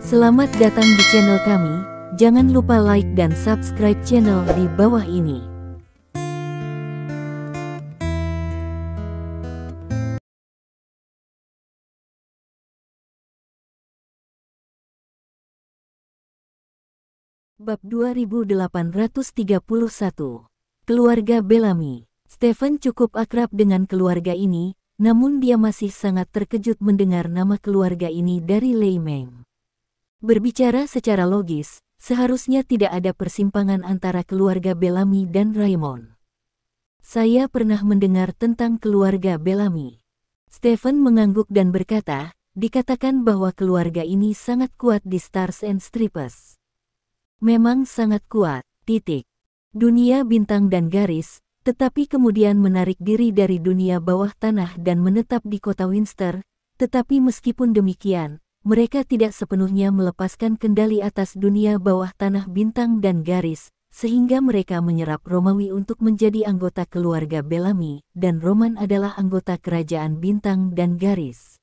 Selamat datang di channel kami, jangan lupa like dan subscribe channel di bawah ini. Bab 2831. Keluarga Bellamy. Stephen cukup akrab dengan keluarga ini, namun dia masih sangat terkejut mendengar nama keluarga ini dari Lei Meng. Berbicara secara logis, seharusnya tidak ada persimpangan antara keluarga Bellamy dan Raymond. Saya pernah mendengar tentang keluarga Bellamy. Stephen mengangguk dan berkata, dikatakan bahwa keluarga ini sangat kuat di Stars and Stripes. Memang sangat kuat, titik. Dunia bintang dan garis, tetapi kemudian menarik diri dari dunia bawah tanah dan menetap di kota Winster, tetapi meskipun demikian, mereka tidak sepenuhnya melepaskan kendali atas dunia bawah tanah bintang dan garis, sehingga mereka menyerap Romawi untuk menjadi anggota keluarga Bellamy, dan Roman adalah anggota kerajaan bintang dan garis.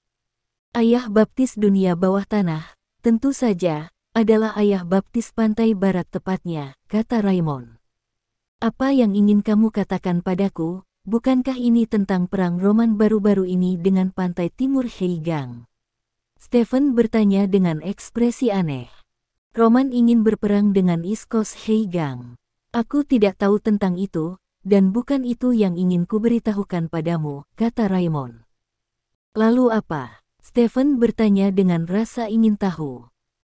Ayah baptis dunia bawah tanah, tentu saja, adalah ayah baptis pantai barat tepatnya, kata Raymond. Apa yang ingin kamu katakan padaku, bukankah ini tentang perang Roman baru-baru ini dengan pantai timur Heigang? Stephen bertanya dengan ekspresi aneh. Roman ingin berperang dengan East Coast Heigang. Aku tidak tahu tentang itu, dan bukan itu yang ingin kuberitahukan padamu, kata Raymond. Lalu apa? Stephen bertanya dengan rasa ingin tahu.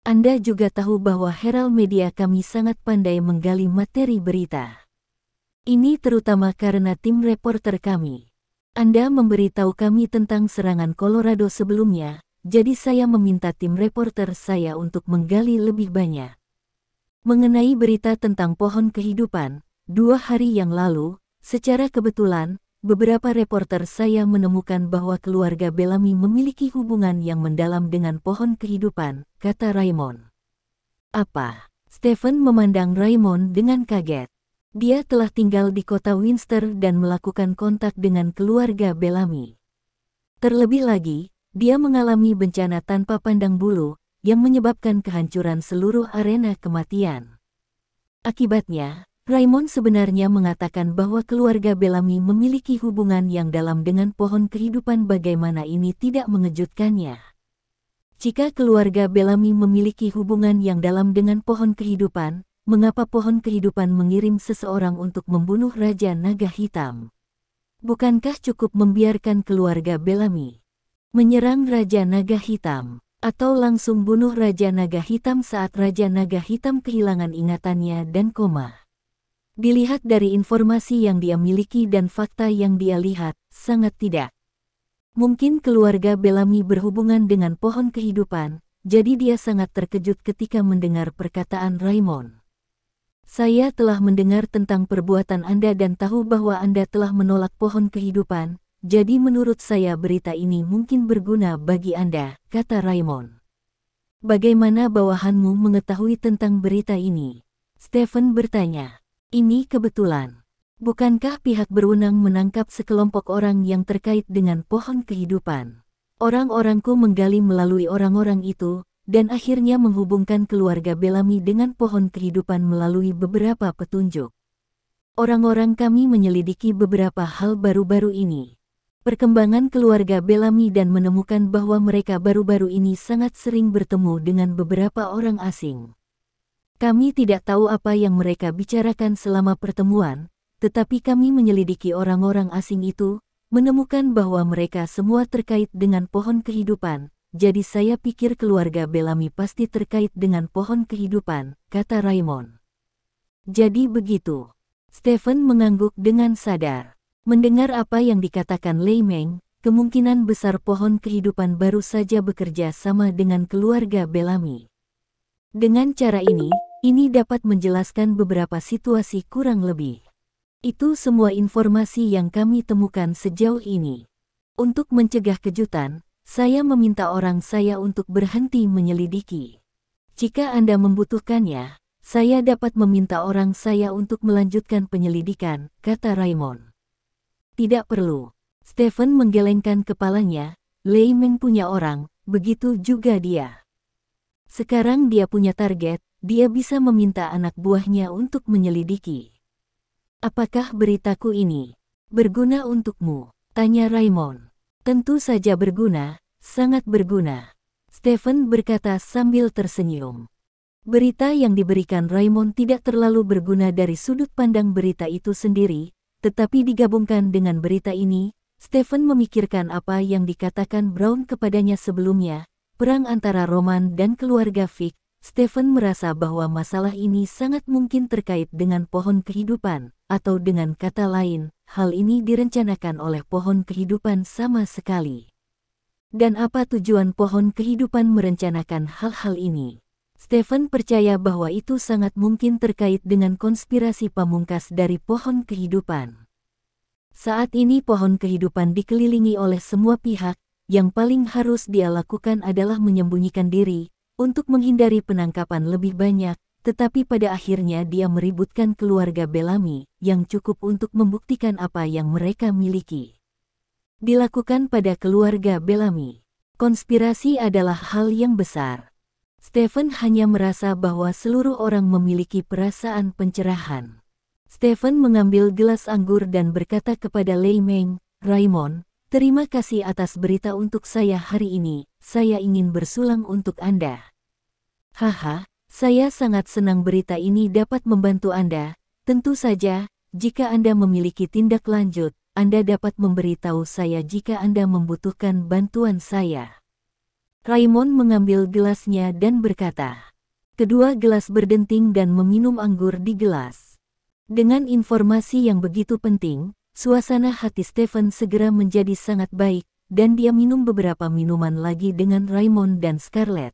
Anda juga tahu bahwa Herald Media kami sangat pandai menggali materi berita. Ini terutama karena tim reporter kami. Anda memberitahu kami tentang serangan Colorado sebelumnya, jadi saya meminta tim reporter saya untuk menggali lebih banyak. Mengenai berita tentang pohon kehidupan, 2 hari yang lalu, secara kebetulan, beberapa reporter saya menemukan bahwa keluarga Bellamy memiliki hubungan yang mendalam dengan pohon kehidupan, kata Raymond. Apa? Stephen memandang Raymond dengan kaget. Dia telah tinggal di kota Winster dan melakukan kontak dengan keluarga Bellamy. Terlebih lagi, dia mengalami bencana tanpa pandang bulu, yang menyebabkan kehancuran seluruh arena kematian. Akibatnya, Raymond sebenarnya mengatakan bahwa keluarga Bellamy memiliki hubungan yang dalam dengan pohon kehidupan. Bagaimana ini tidak mengejutkannya? Jika keluarga Bellamy memiliki hubungan yang dalam dengan pohon kehidupan, mengapa pohon kehidupan mengirim seseorang untuk membunuh Raja Naga Hitam? Bukankah cukup membiarkan keluarga Bellamy menyerang Raja Naga Hitam, atau langsung bunuh Raja Naga Hitam saat Raja Naga Hitam kehilangan ingatannya dan koma? Dilihat dari informasi yang dia miliki dan fakta yang dia lihat, sangat tidak mungkin keluarga Bellamy berhubungan dengan pohon kehidupan, jadi dia sangat terkejut ketika mendengar perkataan Raymond. Saya telah mendengar tentang perbuatan Anda dan tahu bahwa Anda telah menolak pohon kehidupan, jadi menurut saya berita ini mungkin berguna bagi Anda, kata Raymond. Bagaimana bawahanmu mengetahui tentang berita ini? Stephen bertanya. Ini kebetulan. Bukankah pihak berwenang menangkap sekelompok orang yang terkait dengan pohon kehidupan? Orang-orangku menggali melalui orang-orang itu, dan akhirnya menghubungkan keluarga Bellamy dengan pohon kehidupan melalui beberapa petunjuk. Orang-orang kami menyelidiki beberapa hal baru-baru ini. Perkembangan keluarga Bellamy dan menemukan bahwa mereka baru-baru ini sangat sering bertemu dengan beberapa orang asing. Kami tidak tahu apa yang mereka bicarakan selama pertemuan, tetapi kami menyelidiki orang-orang asing itu, menemukan bahwa mereka semua terkait dengan pohon kehidupan, jadi saya pikir keluarga Bellamy pasti terkait dengan pohon kehidupan, kata Raymond. Jadi begitu. Stephen mengangguk dengan sadar. Mendengar apa yang dikatakan Lei Meng, kemungkinan besar pohon kehidupan baru saja bekerja sama dengan keluarga Bellamy. Dengan cara ini dapat menjelaskan beberapa situasi kurang lebih. Itu semua informasi yang kami temukan sejauh ini. Untuk mencegah kejutan, saya meminta orang saya untuk berhenti menyelidiki. Jika Anda membutuhkannya, saya dapat meminta orang saya untuk melanjutkan penyelidikan, kata Raymond. Tidak perlu. Stephen menggelengkan kepalanya. Lei Meng punya orang, begitu juga dia. Sekarang dia punya target, dia bisa meminta anak buahnya untuk menyelidiki. Apakah beritaku ini berguna untukmu? Tanya Raymond. Tentu saja berguna, sangat berguna. Stephen berkata sambil tersenyum. Berita yang diberikan Raymond tidak terlalu berguna dari sudut pandang berita itu sendiri, tetapi digabungkan dengan berita ini, Stephen memikirkan apa yang dikatakan Brown kepadanya sebelumnya, perang antara Roman dan keluarga Vick. Stephen merasa bahwa masalah ini sangat mungkin terkait dengan pohon kehidupan, atau dengan kata lain, hal ini direncanakan oleh pohon kehidupan sama sekali. Dan apa tujuan pohon kehidupan merencanakan hal-hal ini? Stephen percaya bahwa itu sangat mungkin terkait dengan konspirasi pamungkas dari pohon kehidupan. Saat ini pohon kehidupan dikelilingi oleh semua pihak, yang paling harus dia lakukan adalah menyembunyikan diri, untuk menghindari penangkapan lebih banyak, tetapi pada akhirnya dia meributkan keluarga Bellamy, yang cukup untuk membuktikan apa yang mereka miliki. Dilakukan pada keluarga Bellamy. Konspirasi adalah hal yang besar. Stephen hanya merasa bahwa seluruh orang memiliki perasaan pencerahan. Stephen mengambil gelas anggur dan berkata kepada Lei Meng, "Raymond, terima kasih atas berita untuk saya hari ini, saya ingin bersulang untuk Anda." "Haha, saya sangat senang berita ini dapat membantu Anda. Tentu saja, jika Anda memiliki tindak lanjut, Anda dapat memberitahu saya jika Anda membutuhkan bantuan saya." Raymond mengambil gelasnya dan berkata. Kedua gelas berdenting dan meminum anggur di gelas. Dengan informasi yang begitu penting, suasana hati Stephen segera menjadi sangat baik, dan dia minum beberapa minuman lagi dengan Raymond dan Scarlett.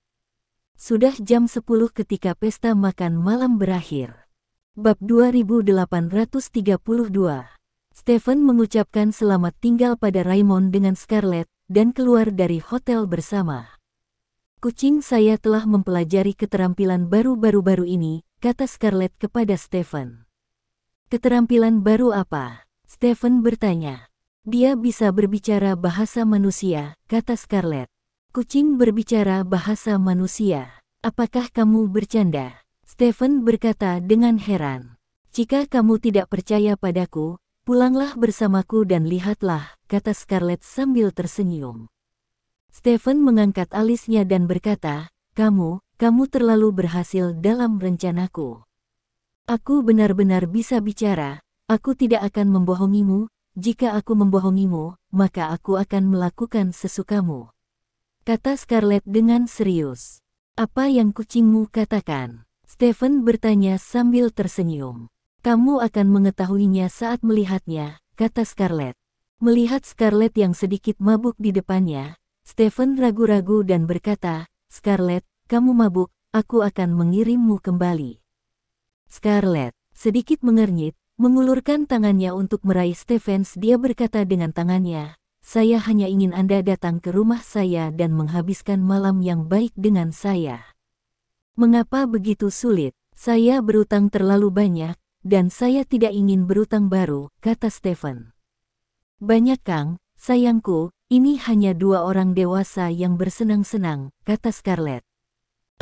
Sudah jam 10 ketika pesta makan malam berakhir. Bab 2832. Stephen mengucapkan selamat tinggal pada Raymond dengan Scarlett, dan keluar dari hotel bersama. "Kucing saya telah mempelajari keterampilan baru-baru ini," kata Scarlett kepada Stephen. "Keterampilan baru apa?" Stephen bertanya. "Dia bisa berbicara bahasa manusia," kata Scarlett. "Kucing berbicara bahasa manusia. Apakah kamu bercanda?" Stephen berkata dengan heran. "Jika kamu tidak percaya padaku, pulanglah bersamaku dan lihatlah," kata Scarlett sambil tersenyum. Stephen mengangkat alisnya dan berkata, kamu terlalu berhasil dalam rencanaku. Aku benar-benar bisa bicara, aku tidak akan membohongimu, jika aku membohongimu, maka aku akan melakukan sesukamu," kata Scarlett dengan serius. "Apa yang kucingmu katakan?" Stephen bertanya sambil tersenyum. "Kamu akan mengetahuinya saat melihatnya," kata Scarlett. Melihat Scarlett yang sedikit mabuk di depannya, Stephen ragu-ragu dan berkata, "Scarlett, kamu mabuk, aku akan mengirimmu kembali." Scarlett, sedikit mengernyit, mengulurkan tangannya untuk meraih Stephen. Dia berkata dengan tangannya, "Saya hanya ingin Anda datang ke rumah saya dan menghabiskan malam yang baik dengan saya." "Mengapa begitu sulit? Saya berutang terlalu banyak, dan saya tidak ingin berutang baru," kata Stephen. "Banyak Kang, sayangku, ini hanya dua orang dewasa yang bersenang-senang," kata Scarlett.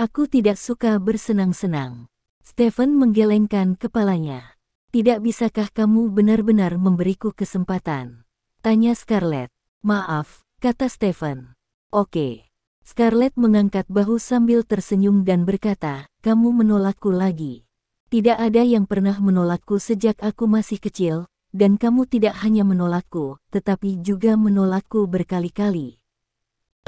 "Aku tidak suka bersenang-senang." Stephen menggelengkan kepalanya. "Tidak bisakah kamu benar-benar memberiku kesempatan?" tanya Scarlett. "Maaf," kata Stephen. "Oke." Scarlett mengangkat bahu sambil tersenyum dan berkata, "Kamu menolakku lagi. Tidak ada yang pernah menolakku sejak aku masih kecil, dan kamu tidak hanya menolakku, tetapi juga menolakku berkali-kali.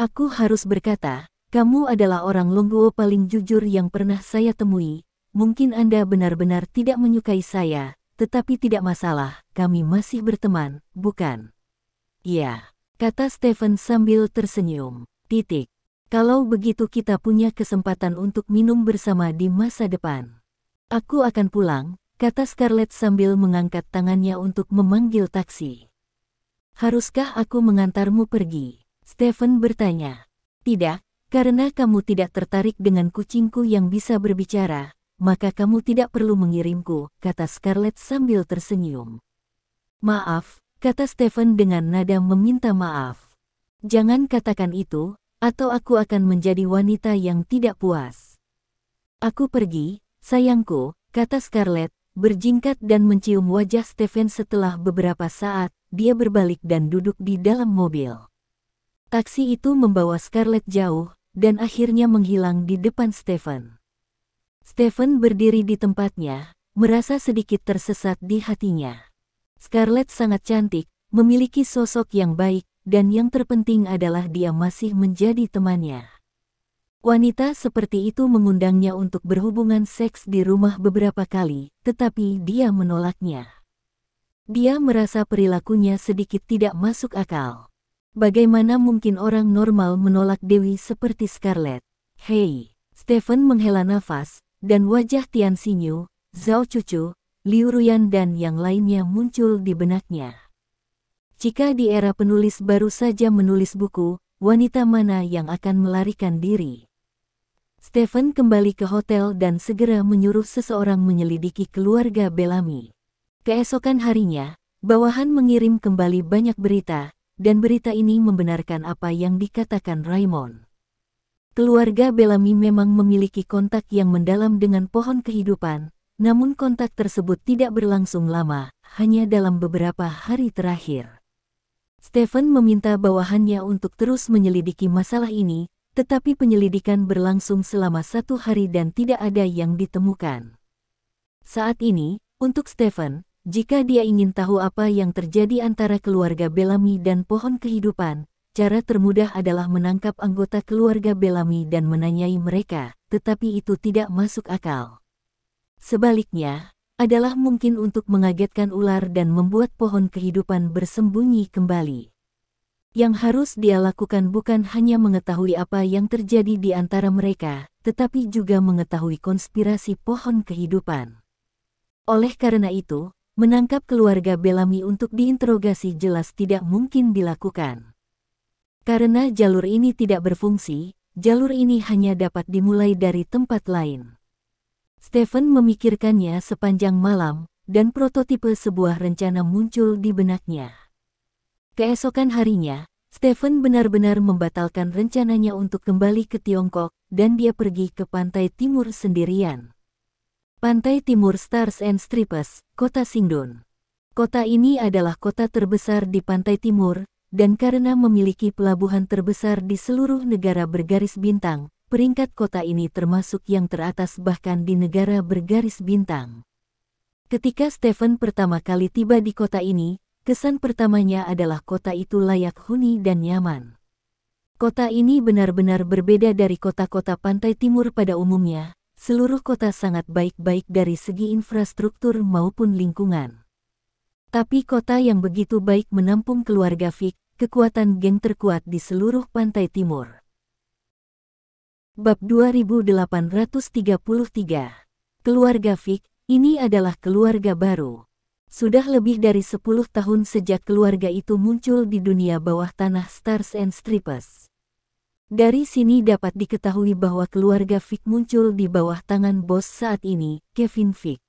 Aku harus berkata, kamu adalah orang Longguo paling jujur yang pernah saya temui. Mungkin Anda benar-benar tidak menyukai saya, tetapi tidak masalah, kami masih berteman, bukan?" "Iya," kata Stephen sambil tersenyum. Kalau begitu kita punya kesempatan untuk minum bersama di masa depan." "Aku akan pulang," kata Scarlett sambil mengangkat tangannya untuk memanggil taksi. "Haruskah aku mengantarmu pergi?" Stephen bertanya. "Tidak, karena kamu tidak tertarik dengan kucingku yang bisa berbicara, maka kamu tidak perlu mengirimku," kata Scarlett sambil tersenyum. "Maaf," kata Stephen dengan nada meminta maaf. "Jangan katakan itu, atau aku akan menjadi wanita yang tidak puas. Aku pergi, sayangku, kata Scarlett, berjingkat dan mencium wajah Stephen. Setelah beberapa saat, dia berbalik dan duduk di dalam mobil. Taksi itu membawa Scarlett jauh, dan akhirnya menghilang di depan Stephen. Stephen berdiri di tempatnya, merasa sedikit tersesat di hatinya. Scarlett sangat cantik, memiliki sosok yang baik, dan yang terpenting adalah dia masih menjadi temannya. Wanita seperti itu mengundangnya untuk berhubungan seks di rumah beberapa kali, tetapi dia menolaknya. Dia merasa perilakunya sedikit tidak masuk akal. Bagaimana mungkin orang normal menolak dewi seperti Scarlett? Hei, Stephen menghela nafas, dan wajah Tian Xinyu, Zhao Cucu, Liu Ruyan dan yang lainnya muncul di benaknya. Jika di era penulis baru saja menulis buku, wanita mana yang akan melarikan diri? Stephen kembali ke hotel dan segera menyuruh seseorang menyelidiki keluarga Bellamy. Keesokan harinya, bawahan mengirim kembali banyak berita, dan berita ini membenarkan apa yang dikatakan Raymond. Keluarga Bellamy memang memiliki kontak yang mendalam dengan pohon kehidupan, namun kontak tersebut tidak berlangsung lama, hanya dalam beberapa hari terakhir. Stephen meminta bawahannya untuk terus menyelidiki masalah ini, tetapi penyelidikan berlangsung selama 1 hari dan tidak ada yang ditemukan. Saat ini, untuk Stephen, jika dia ingin tahu apa yang terjadi antara keluarga Bellamy dan pohon kehidupan, cara termudah adalah menangkap anggota keluarga Bellamy dan menanyai mereka, tetapi itu tidak masuk akal. Sebaliknya, adalah mungkin untuk mengagetkan ular dan membuat pohon kehidupan bersembunyi kembali. Yang harus dia lakukan bukan hanya mengetahui apa yang terjadi di antara mereka, tetapi juga mengetahui konspirasi pohon kehidupan. Oleh karena itu, menangkap keluarga Bellamy untuk diinterogasi jelas tidak mungkin dilakukan. Karena jalur ini tidak berfungsi, jalur ini hanya dapat dimulai dari tempat lain. Stephen memikirkannya sepanjang malam, dan prototipe sebuah rencana muncul di benaknya. Keesokan harinya, Stephen benar-benar membatalkan rencananya untuk kembali ke Tiongkok, dan dia pergi ke pantai timur sendirian. Pantai Timur Stars and Stripes, Kota Singdon. Kota ini adalah kota terbesar di pantai timur, dan karena memiliki pelabuhan terbesar di seluruh negara bergaris bintang, peringkat kota ini termasuk yang teratas bahkan di negara bergaris bintang. Ketika Stephen pertama kali tiba di kota ini, kesan pertamanya adalah kota itu layak huni dan nyaman. Kota ini benar-benar berbeda dari kota-kota pantai timur pada umumnya. Seluruh kota sangat baik-baik dari segi infrastruktur maupun lingkungan. Tapi kota yang begitu baik menampung keluarga Vick, kekuatan geng terkuat di seluruh pantai timur. Bab 2833. Keluarga Vick, ini adalah keluarga baru. Sudah lebih dari 10 tahun sejak keluarga itu muncul di dunia bawah tanah Stars and Stripes. Dari sini dapat diketahui bahwa keluarga Vick muncul di bawah tangan bos saat ini, Kevin Vick.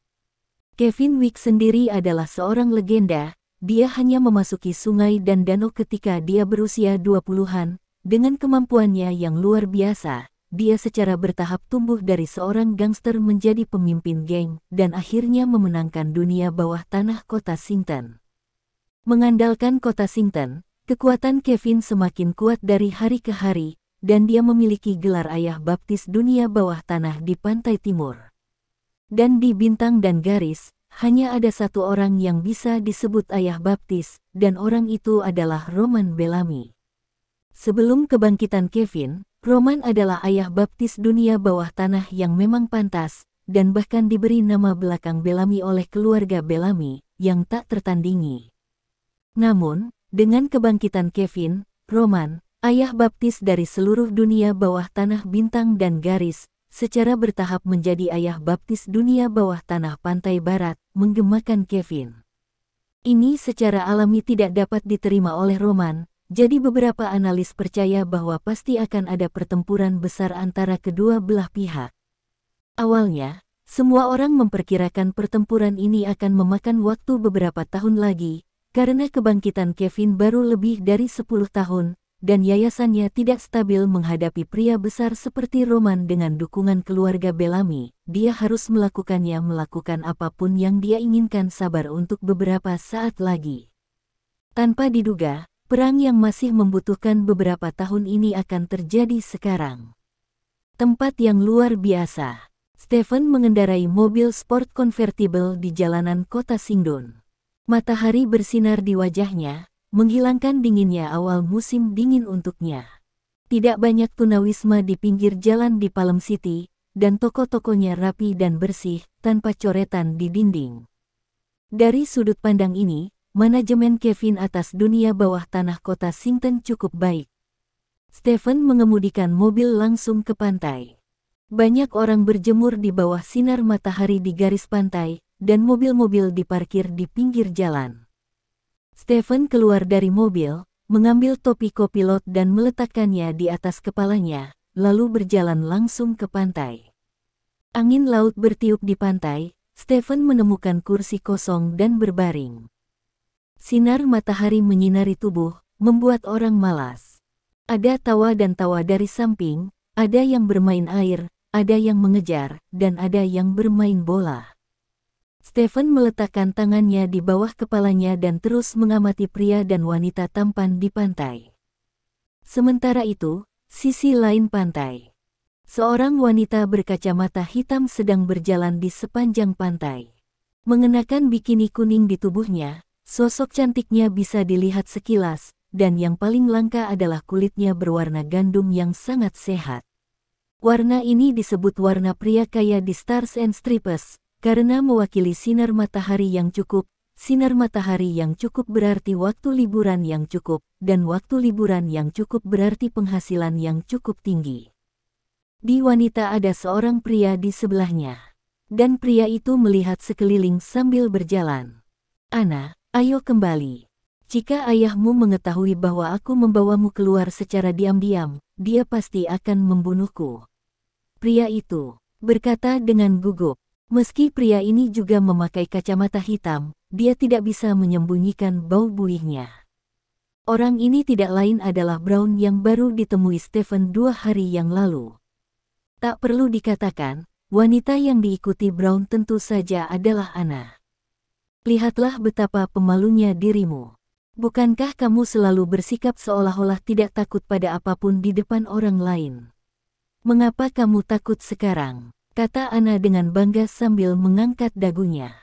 Kevin Vick sendiri adalah seorang legenda, dia hanya memasuki sungai dan danau ketika dia berusia 20-an, dengan kemampuannya yang luar biasa, dia secara bertahap tumbuh dari seorang gangster menjadi pemimpin geng, dan akhirnya memenangkan dunia bawah tanah kota Sington. Mengandalkan kota Sington, kekuatan Kevin semakin kuat dari hari ke hari, dan dia memiliki gelar ayah baptis dunia bawah tanah di pantai timur. Dan di bintang dan garis, hanya ada satu orang yang bisa disebut ayah baptis, dan orang itu adalah Roman Bellamy. Sebelum kebangkitan Kevin, Roman adalah ayah baptis dunia bawah tanah yang memang pantas, dan bahkan diberi nama belakang Bellamy oleh keluarga Bellamy, yang tak tertandingi. Namun, dengan kebangkitan Kevin, Roman, ayah baptis dari seluruh dunia bawah tanah bintang dan garis, secara bertahap menjadi ayah baptis dunia bawah tanah pantai barat, menggemakan Kevin. Ini secara alami tidak dapat diterima oleh Roman, jadi beberapa analis percaya bahwa pasti akan ada pertempuran besar antara kedua belah pihak. Awalnya, semua orang memperkirakan pertempuran ini akan memakan waktu beberapa tahun lagi, karena kebangkitan Kevin baru lebih dari 10 tahun, dan yayasannya tidak stabil menghadapi pria besar seperti Roman dengan dukungan keluarga Bellamy. Dia harus melakukan apapun yang dia inginkan sabar untuk beberapa saat lagi. Tanpa diduga, perang yang masih membutuhkan beberapa tahun ini akan terjadi sekarang. Tempat yang luar biasa. Stephen mengendarai mobil sport konvertibel di jalanan kota Singdon. Matahari bersinar di wajahnya, menghilangkan dinginnya awal musim dingin untuknya. Tidak banyak tunawisma di pinggir jalan di Palm City, dan toko-tokonya rapi dan bersih, tanpa coretan di dinding. Dari sudut pandang ini, manajemen Kevin atas dunia bawah tanah kota Sington cukup baik. Stephen mengemudikan mobil langsung ke pantai. Banyak orang berjemur di bawah sinar matahari di garis pantai, dan mobil-mobil diparkir di pinggir jalan. Stephen keluar dari mobil, mengambil topi kopilot dan meletakkannya di atas kepalanya, lalu berjalan langsung ke pantai. Angin laut bertiup di pantai, Stephen menemukan kursi kosong dan berbaring. Sinar matahari menyinari tubuh, membuat orang malas. Ada tawa dan tawa dari samping, ada yang bermain air, ada yang mengejar, dan ada yang bermain bola. Stephen meletakkan tangannya di bawah kepalanya dan terus mengamati pria dan wanita tampan di pantai. Sementara itu, sisi lain pantai. Seorang wanita berkacamata hitam sedang berjalan di sepanjang pantai. Mengenakan bikini kuning di tubuhnya, sosok cantiknya bisa dilihat sekilas, dan yang paling langka adalah kulitnya berwarna gandum yang sangat sehat. Warna ini disebut warna pria kaya di Stars and Stripes, karena mewakili sinar matahari yang cukup. Sinar matahari yang cukup berarti waktu liburan yang cukup, dan waktu liburan yang cukup berarti penghasilan yang cukup tinggi. Di wanita ada seorang pria di sebelahnya. Dan pria itu melihat sekeliling sambil berjalan. "Ana, ayo kembali. Jika ayahmu mengetahui bahwa aku membawamu keluar secara diam-diam, dia pasti akan membunuhku." Pria itu berkata dengan gugup. Meski pria ini juga memakai kacamata hitam, dia tidak bisa menyembunyikan bau buihnya. Orang ini tidak lain adalah Brown yang baru ditemui Stephen 2 hari yang lalu. Tak perlu dikatakan, wanita yang diikuti Brown tentu saja adalah Anna. "Lihatlah betapa pemalunya dirimu. Bukankah kamu selalu bersikap seolah-olah tidak takut pada apapun di depan orang lain? Mengapa kamu takut sekarang?" kata Anna dengan bangga sambil mengangkat dagunya.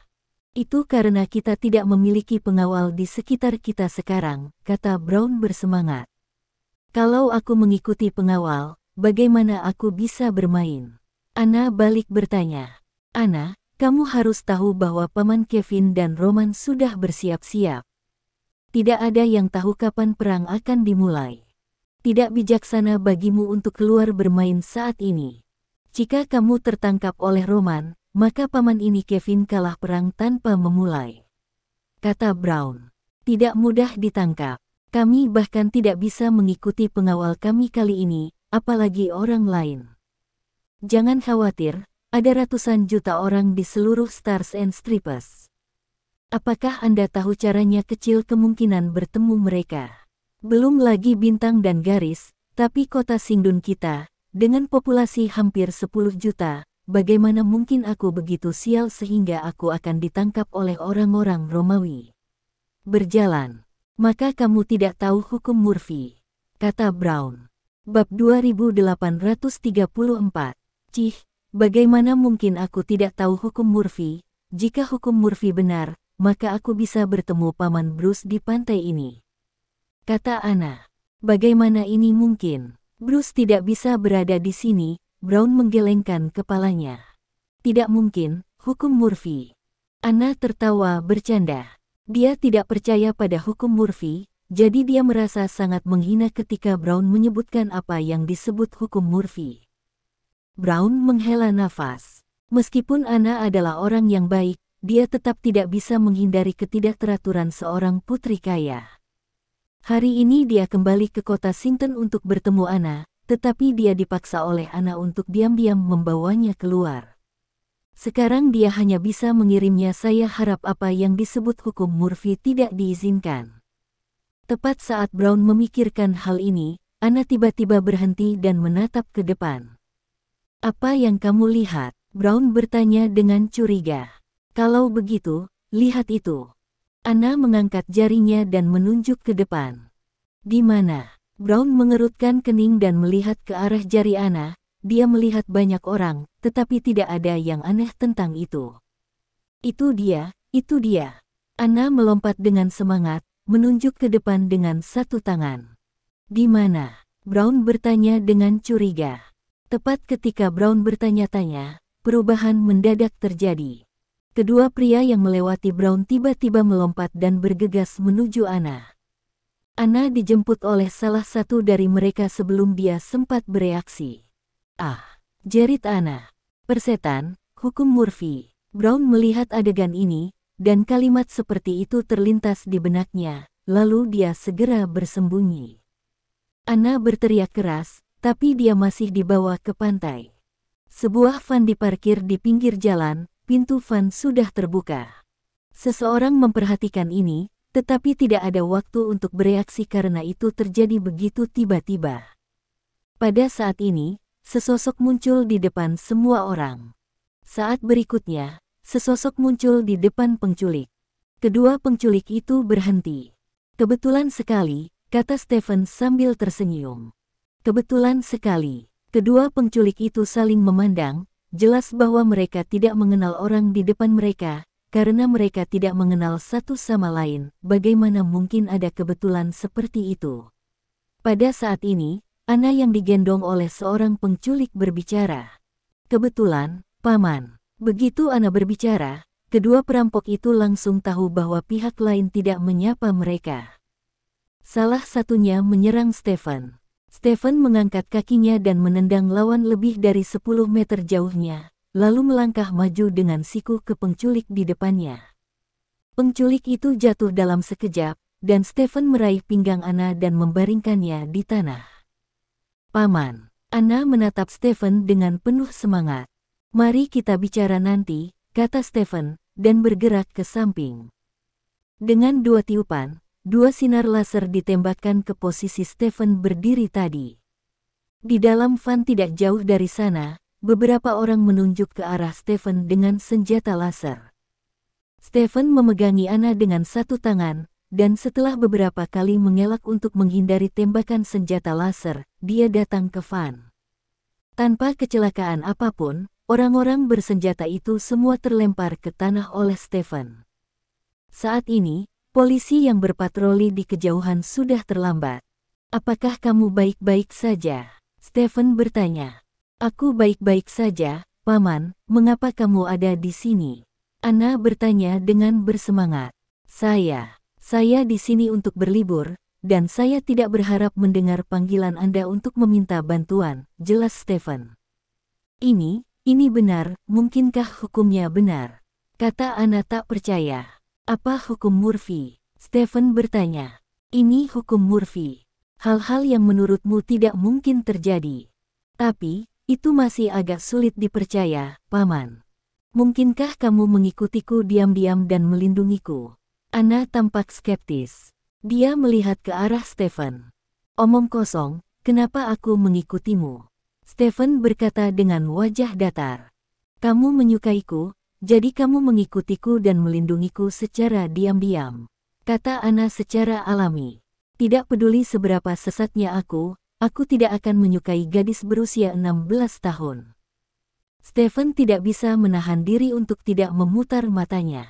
"Itu karena kita tidak memiliki pengawal di sekitar kita sekarang," kata Brown bersemangat. "Kalau aku mengikuti pengawal, bagaimana aku bisa bermain?" Anna balik bertanya. "Anna, kamu harus tahu bahwa Paman Kevin dan Roman sudah bersiap-siap. Tidak ada yang tahu kapan perang akan dimulai. Tidak bijaksana bagimu untuk keluar bermain saat ini. Jika kamu tertangkap oleh Roman, maka paman ini Kevin kalah perang tanpa memulai," kata Brown. "Tidak mudah ditangkap. Kami bahkan tidak bisa mengikuti pengawal kami kali ini, apalagi orang lain. Jangan khawatir, ada ratusan juta orang di seluruh Stars and Stripes. Apakah Anda tahu caranya kecil kemungkinan bertemu mereka? Belum lagi bintang dan garis, tapi kota Singdon kita, dengan populasi hampir 10 juta, bagaimana mungkin aku begitu sial sehingga aku akan ditangkap oleh orang-orang Romawi? Berjalan. Maka kamu tidak tahu hukum Murphy," kata Brown. Bab 2834. "Cih, bagaimana mungkin aku tidak tahu hukum Murphy? Jika hukum Murphy benar, maka aku bisa bertemu Paman Bruce di pantai ini," kata Anna. "Bagaimana ini mungkin? Bruce tidak bisa berada di sini." Brown menggelengkan kepalanya. "Tidak mungkin, hukum Murphy." Anna tertawa bercanda. Dia tidak percaya pada hukum Murphy, jadi dia merasa sangat menghina ketika Brown menyebutkan apa yang disebut hukum Murphy. Brown menghela nafas. Meskipun Anna adalah orang yang baik, dia tetap tidak bisa menghindari ketidakteraturan seorang putri kaya. Hari ini dia kembali ke kota Sington untuk bertemu Anna, tetapi dia dipaksa oleh Anna untuk diam-diam membawanya keluar. Sekarang dia hanya bisa mengirimnya. Saya harap apa yang disebut hukum Murphy tidak diizinkan. Tepat saat Brown memikirkan hal ini, Anna tiba-tiba berhenti dan menatap ke depan. Apa yang kamu lihat? Brown bertanya dengan curiga. Kalau begitu, lihat itu. Anna mengangkat jarinya dan menunjuk ke depan. Di mana? Brown mengerutkan kening dan melihat ke arah jari Anna. Dia melihat banyak orang, tetapi tidak ada yang aneh tentang itu. Itu dia, itu dia. Anna melompat dengan semangat, menunjuk ke depan dengan satu tangan. Di mana? Brown bertanya dengan curiga. Tepat ketika Brown bertanya-tanya, perubahan mendadak terjadi. Kedua pria yang melewati Brown tiba-tiba melompat dan bergegas menuju Anna. Anna dijemput oleh salah satu dari mereka sebelum dia sempat bereaksi. Ah, jerit Anna. Persetan, hukum Murphy. Brown melihat adegan ini, dan kalimat seperti itu terlintas di benaknya, lalu dia segera bersembunyi. Anna berteriak keras, tapi dia masih dibawa ke pantai. Sebuah van diparkir di pinggir jalan, pintu van sudah terbuka. Seseorang memperhatikan ini, tetapi tidak ada waktu untuk bereaksi karena itu terjadi begitu tiba-tiba. Pada saat ini, sesosok muncul di depan semua orang. Saat berikutnya, sesosok muncul di depan penculik. Kedua penculik itu berhenti. Kebetulan sekali, kata Stephen sambil tersenyum. Kebetulan sekali. Kedua penculik itu saling memandang, jelas bahwa mereka tidak mengenal orang di depan mereka, karena mereka tidak mengenal satu sama lain. Bagaimana mungkin ada kebetulan seperti itu? Pada saat ini, Anna yang digendong oleh seorang penculik berbicara. Kebetulan, Paman. Begitu Anna berbicara, kedua perampok itu langsung tahu bahwa pihak lain tidak menyapa mereka. Salah satunya menyerang Stephen. Stephen mengangkat kakinya dan menendang lawan lebih dari 10 meter jauhnya, lalu melangkah maju dengan siku ke penculik di depannya. Penculik itu jatuh dalam sekejap, dan Stephen meraih pinggang Anna dan membaringkannya di tanah. Paman. Anna menatap Stephen dengan penuh semangat. Mari kita bicara nanti, kata Stephen, dan bergerak ke samping. Dengan dua tiupan, dua sinar laser ditembakkan ke posisi Stephen berdiri tadi. Di dalam van tidak jauh dari sana, beberapa orang menunjuk ke arah Stephen dengan senjata laser. Stephen memegangi Anna dengan satu tangan, dan setelah beberapa kali mengelak untuk menghindari tembakan senjata laser, dia datang ke van. Tanpa kecelakaan apapun, orang-orang bersenjata itu semua terlempar ke tanah oleh Stephen. Saat ini, polisi yang berpatroli di kejauhan sudah terlambat. Apakah kamu baik-baik saja? Stephen bertanya. Aku baik-baik saja, Paman. Mengapa kamu ada di sini? Anna bertanya dengan bersemangat. Saya di sini untuk berlibur, dan saya tidak berharap mendengar panggilan Anda untuk meminta bantuan, jelas Stephen. Ini benar, mungkinkah hukumnya benar? Kata Anna tak percaya. Apa hukum Murphy? Stephen bertanya. Ini hukum Murphy. Hal-hal yang menurutmu tidak mungkin terjadi. Tapi, itu masih agak sulit dipercaya, Paman. Mungkinkah kamu mengikutiku diam-diam dan melindungiku? Anna tampak skeptis. Dia melihat ke arah Stephen. Omong kosong, kenapa aku mengikutimu? Stephen berkata dengan wajah datar. Kamu menyukaiku, jadi kamu mengikutiku dan melindungiku secara diam-diam. Kata Anna secara alami. Tidak peduli seberapa sesatnya aku tidak akan menyukai gadis berusia 16 tahun. Stephen tidak bisa menahan diri untuk tidak memutar matanya.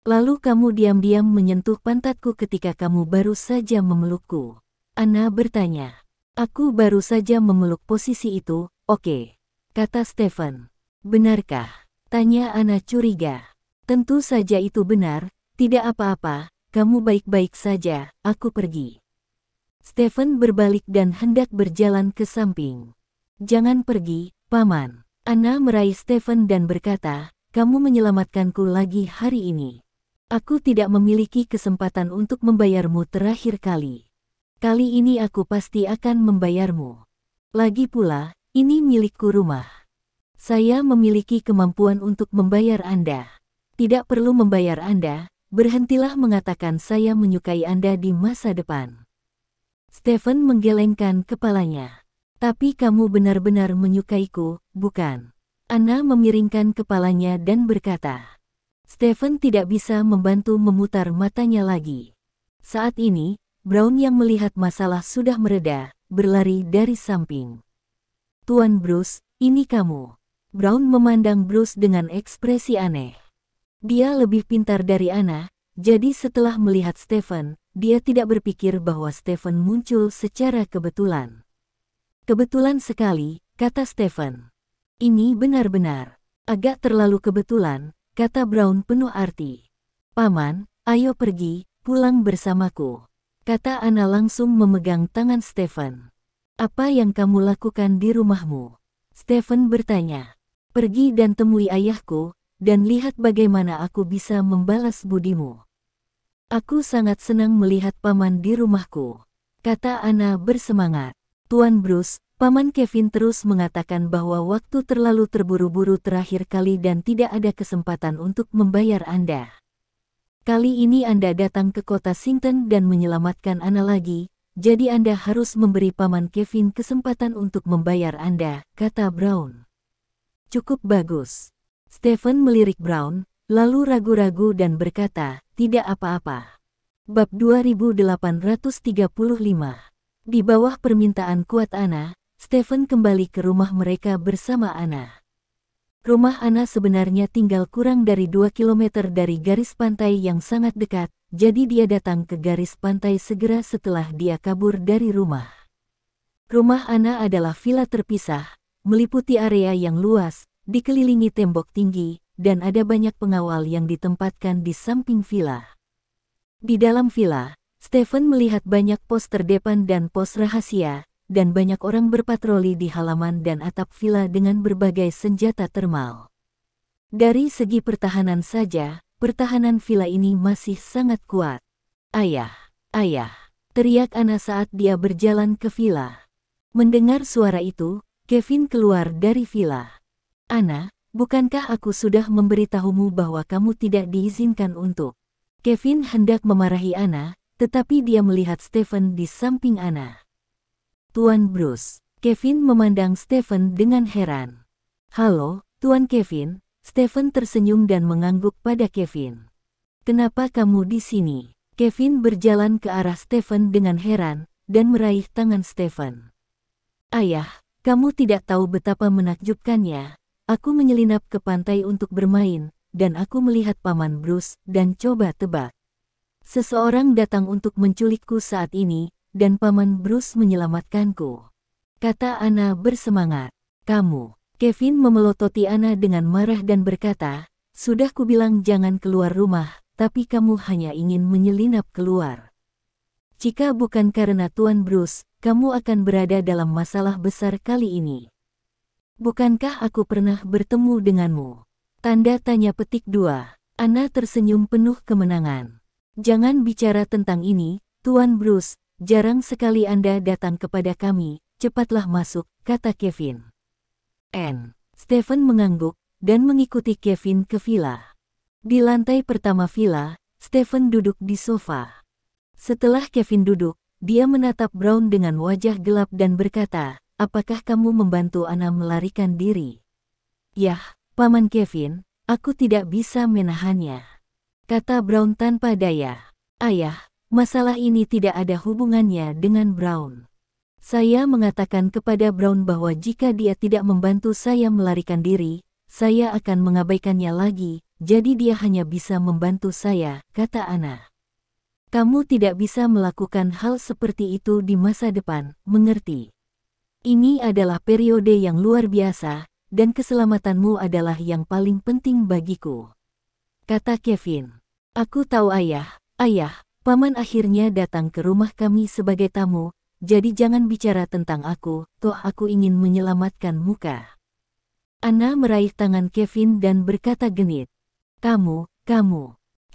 Lalu kamu diam-diam menyentuh pantatku ketika kamu baru saja memelukku. Anna bertanya. Aku baru saja memeluk posisi itu, oke. Kata Stephen. Benarkah? Tanya Anna curiga. Tentu saja itu benar, tidak apa-apa, kamu baik-baik saja, aku pergi. Stephen berbalik dan hendak berjalan ke samping. Jangan pergi, Paman. Anna meraih Stephen dan berkata, kamu menyelamatkanku lagi hari ini. Aku tidak memiliki kesempatan untuk membayarmu terakhir kali. Kali ini aku pasti akan membayarmu. Lagi pula, ini milikku rumah. Saya memiliki kemampuan untuk membayar Anda. Tidak perlu membayar Anda, berhentilah mengatakan saya menyukai Anda di masa depan. Stephen menggelengkan kepalanya. Tapi kamu benar-benar menyukaiku, bukan? Anna memiringkan kepalanya dan berkata. Stephen tidak bisa membantu memutar matanya lagi. Saat ini, Brown yang melihat masalah sudah mereda, berlari dari samping. Tuan Bruce, ini kamu. Brown memandang Bruce dengan ekspresi aneh. Dia lebih pintar dari Anna, jadi setelah melihat Stephen, dia tidak berpikir bahwa Stephen muncul secara kebetulan. Kebetulan sekali, kata Stephen. Ini benar-benar agak terlalu kebetulan, kata Brown penuh arti. Paman, ayo pergi, pulang bersamaku, kata Anna langsung memegang tangan Stephen. Apa yang kamu lakukan di rumahmu? Stephen bertanya. Pergi dan temui ayahku, dan lihat bagaimana aku bisa membalas budimu. Aku sangat senang melihat paman di rumahku, kata Anna bersemangat. Tuan Bruce, Paman Kevin terus mengatakan bahwa waktu terlalu terburu-buru terakhir kali dan tidak ada kesempatan untuk membayar Anda. Kali ini Anda datang ke kota Sington dan menyelamatkan Anna lagi, jadi Anda harus memberi Paman Kevin kesempatan untuk membayar Anda, kata Brown. Cukup bagus. Stephen melirik Brown, lalu ragu-ragu dan berkata, tidak apa-apa. Bab 2835. Di bawah permintaan kuat Anna, Stephen kembali ke rumah mereka bersama Anna. Rumah Anna sebenarnya tinggal kurang dari 2 km dari garis pantai yang sangat dekat, jadi dia datang ke garis pantai segera setelah dia kabur dari rumah. Rumah Anna adalah villa terpisah, meliputi area yang luas, dikelilingi tembok tinggi, dan ada banyak pengawal yang ditempatkan di samping villa. Di dalam villa, Stephen melihat banyak pos terdepan dan pos rahasia, dan banyak orang berpatroli di halaman dan atap villa dengan berbagai senjata termal. Dari segi pertahanan saja, pertahanan villa ini masih sangat kuat. Ayah, ayah, teriak Anna saat dia berjalan ke villa. Mendengar suara itu, Kevin keluar dari villa. Anna, bukankah aku sudah memberitahumu bahwa kamu tidak diizinkan untuk... Kevin hendak memarahi Anna, tetapi dia melihat Stephen di samping Anna. Tuan Bruce, Kevin memandang Stephen dengan heran. Halo, Tuan Kevin, Stephen tersenyum dan mengangguk pada Kevin. Kenapa kamu di sini? Kevin berjalan ke arah Stephen dengan heran, dan meraih tangan Stephen. Ayah, kamu tidak tahu betapa menakjubkannya. Aku menyelinap ke pantai untuk bermain, dan aku melihat Paman Bruce, dan coba tebak. Seseorang datang untuk menculikku saat ini, dan Paman Bruce menyelamatkanku, kata Anna bersemangat. Kamu, Kevin memelototi Anna dengan marah dan berkata, sudah kubilang jangan keluar rumah, tapi kamu hanya ingin menyelinap keluar. Jika bukan karena Tuan Bruce, kamu akan berada dalam masalah besar kali ini. Bukankah aku pernah bertemu denganmu? Tanda tanya petik 2. Anna tersenyum penuh kemenangan. Jangan bicara tentang ini, Tuan Bruce, jarang sekali Anda datang kepada kami, cepatlah masuk, kata Kevin. Stephen mengangguk, dan mengikuti Kevin ke villa. Di lantai pertama villa, Stephen duduk di sofa. Setelah Kevin duduk, dia menatap Brown dengan wajah gelap dan berkata, apakah kamu membantu Anna melarikan diri? Yah, Paman Kevin, aku tidak bisa menahannya, kata Brown tanpa daya. Ayah, masalah ini tidak ada hubungannya dengan Brown. Saya mengatakan kepada Brown bahwa jika dia tidak membantu saya melarikan diri, saya akan mengabaikannya lagi, jadi dia hanya bisa membantu saya, kata Anna. Kamu tidak bisa melakukan hal seperti itu di masa depan, mengerti? Ini adalah periode yang luar biasa, dan keselamatanmu adalah yang paling penting bagiku, kata Kevin. Aku tahu ayah, Paman akhirnya datang ke rumah kami sebagai tamu, jadi jangan bicara tentang aku, toh aku ingin menyelamatkan muka. Anna meraih tangan Kevin dan berkata genit. Kamu,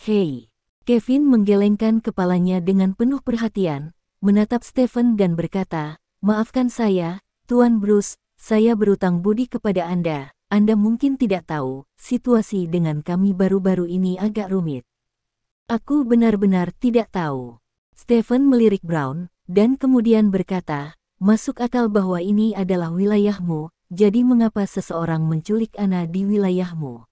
hei. Kevin menggelengkan kepalanya dengan penuh perhatian, menatap Stephen dan berkata, maafkan saya, Tuan Bruce, saya berutang budi kepada Anda. Anda mungkin tidak tahu, situasi dengan kami baru-baru ini agak rumit. Aku benar-benar tidak tahu. Stephen melirik Brown, dan kemudian berkata, masuk akal bahwa ini adalah wilayahmu, jadi mengapa seseorang menculik Anna di wilayahmu?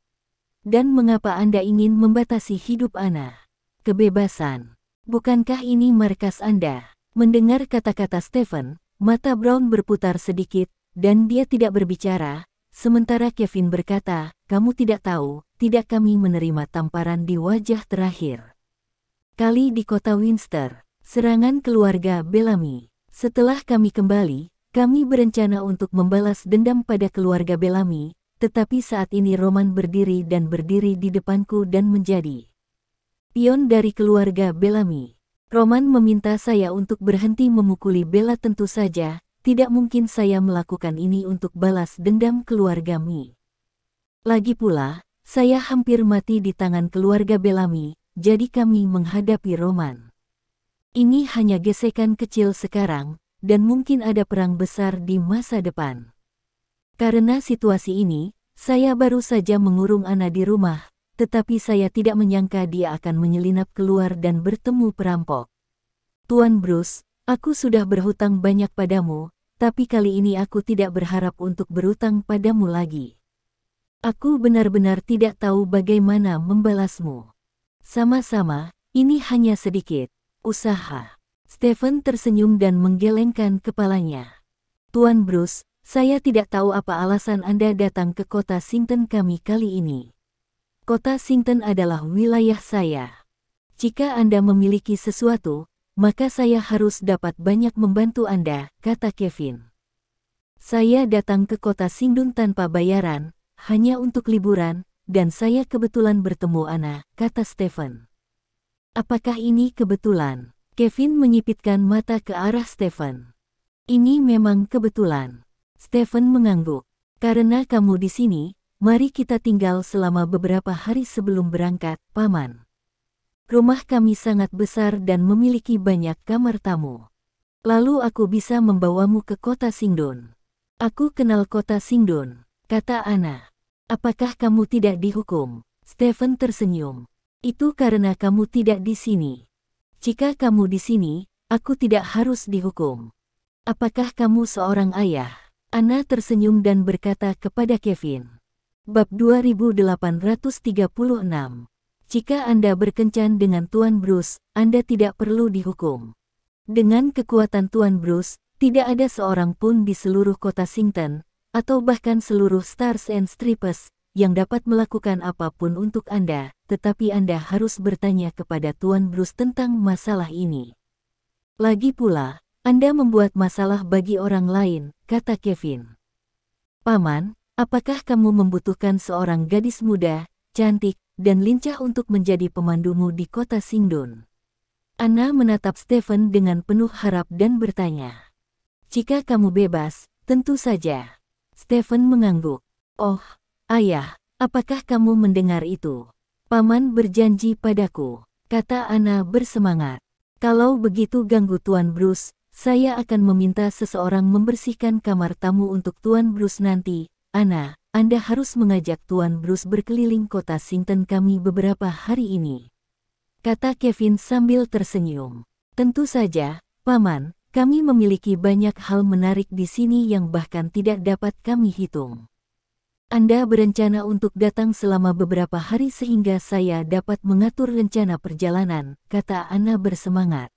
Dan mengapa Anda ingin membatasi hidup Anna? Kebebasan. Bukankah ini markas Anda? Mendengar kata-kata Stephen, mata Brown berputar sedikit, dan dia tidak berbicara, sementara Kevin berkata, kamu tidak tahu, tidak kami menerima tamparan di wajah terakhir kali di kota Winster, serangan keluarga Bellamy. Setelah kami kembali, kami berencana untuk membalas dendam pada keluarga Bellamy, tetapi saat ini Roman berdiri di depanku dan menjadi pion dari keluarga Bellamy. Roman meminta saya untuk berhenti memukuli Bella. Tentu saja, tidak mungkin saya melakukan ini untuk balas dendam keluarga Mi. Lagi pula, saya hampir mati di tangan keluarga Bellamy, jadi kami menghadapi Roman. Ini hanya gesekan kecil sekarang, dan mungkin ada perang besar di masa depan. Karena situasi ini, saya baru saja mengurung Anna di rumah, tetapi saya tidak menyangka dia akan menyelinap keluar dan bertemu perampok. Tuan Bruce, aku sudah berhutang banyak padamu, tapi kali ini aku tidak berharap untuk berhutang padamu lagi. Aku benar-benar tidak tahu bagaimana membalasmu. Sama-sama, ini hanya sedikit usaha. Stephen tersenyum dan menggelengkan kepalanya. Tuan Bruce, saya tidak tahu apa alasan Anda datang ke kota Sington kami kali ini. Kota Sington adalah wilayah saya. Jika Anda memiliki sesuatu, maka saya harus dapat banyak membantu Anda, kata Kevin. Saya datang ke kota Sington tanpa bayaran, hanya untuk liburan, dan saya kebetulan bertemu Anna, kata Stephen. Apakah ini kebetulan? Kevin menyipitkan mata ke arah Stephen. Ini memang kebetulan. Stephen mengangguk. Karena kamu di sini, mari kita tinggal selama beberapa hari sebelum berangkat, Paman. Rumah kami sangat besar dan memiliki banyak kamar tamu. Lalu aku bisa membawamu ke kota Singdon. Aku kenal kota Singdon, kata Anna. Apakah kamu tidak dihukum? Stephen tersenyum. Itu karena kamu tidak di sini. Jika kamu di sini, aku tidak harus dihukum. Apakah kamu seorang ayah? Anna tersenyum dan berkata kepada Kevin. Bab 2836. Jika Anda berkencan dengan Tuan Bruce, Anda tidak perlu dihukum. Dengan kekuatan Tuan Bruce, tidak ada seorang pun di seluruh kota Sington, atau bahkan seluruh Stars and Stripes, yang dapat melakukan apapun untuk Anda, tetapi Anda harus bertanya kepada Tuan Bruce tentang masalah ini. Lagi pula, Anda membuat masalah bagi orang lain, kata Kevin. Paman, apakah kamu membutuhkan seorang gadis muda, cantik, dan lincah untuk menjadi pemandumu di kota Singdon? Anna menatap Stephen dengan penuh harap dan bertanya. Jika kamu bebas, tentu saja. Stephen mengangguk. Oh, ayah, apakah kamu mendengar itu? Paman berjanji padaku, kata Anna bersemangat. Kalau begitu ganggu Tuan Bruce, saya akan meminta seseorang membersihkan kamar tamu untuk Tuan Bruce nanti. Anna, Anda harus mengajak Tuan Bruce berkeliling kota Sington kami beberapa hari ini, kata Kevin sambil tersenyum. Tentu saja, Paman, kami memiliki banyak hal menarik di sini yang bahkan tidak dapat kami hitung. Anda berencana untuk datang selama beberapa hari sehingga saya dapat mengatur rencana perjalanan, kata Anna bersemangat.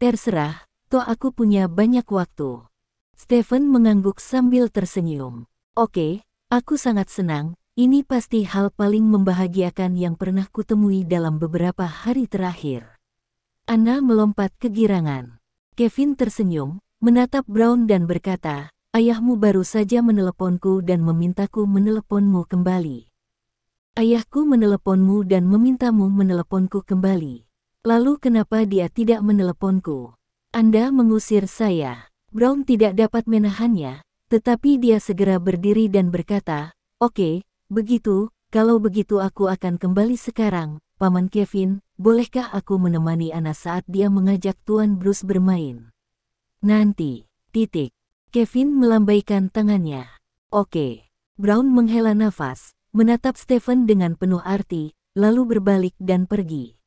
Terserah, toh aku punya banyak waktu. Stephen mengangguk sambil tersenyum. Oke, aku sangat senang, ini pasti hal paling membahagiakan yang pernah kutemui dalam beberapa hari terakhir. Anna melompat kegirangan. Kevin tersenyum, menatap Brown dan berkata, ayahmu baru saja meneleponku dan memintaku meneleponmu kembali. Ayahku meneleponmu dan memintamu meneleponku kembali. Lalu kenapa dia tidak meneleponku? Anda mengusir saya. Brown tidak dapat menahannya, tetapi dia segera berdiri dan berkata, oke, begitu, kalau begitu aku akan kembali sekarang, Paman Kevin, bolehkah aku menemani Anna saat dia mengajak Tuan Bruce bermain? Nanti, titik. Kevin melambaikan tangannya. Oke. Brown menghela nafas, menatap Stephen dengan penuh arti, lalu berbalik dan pergi.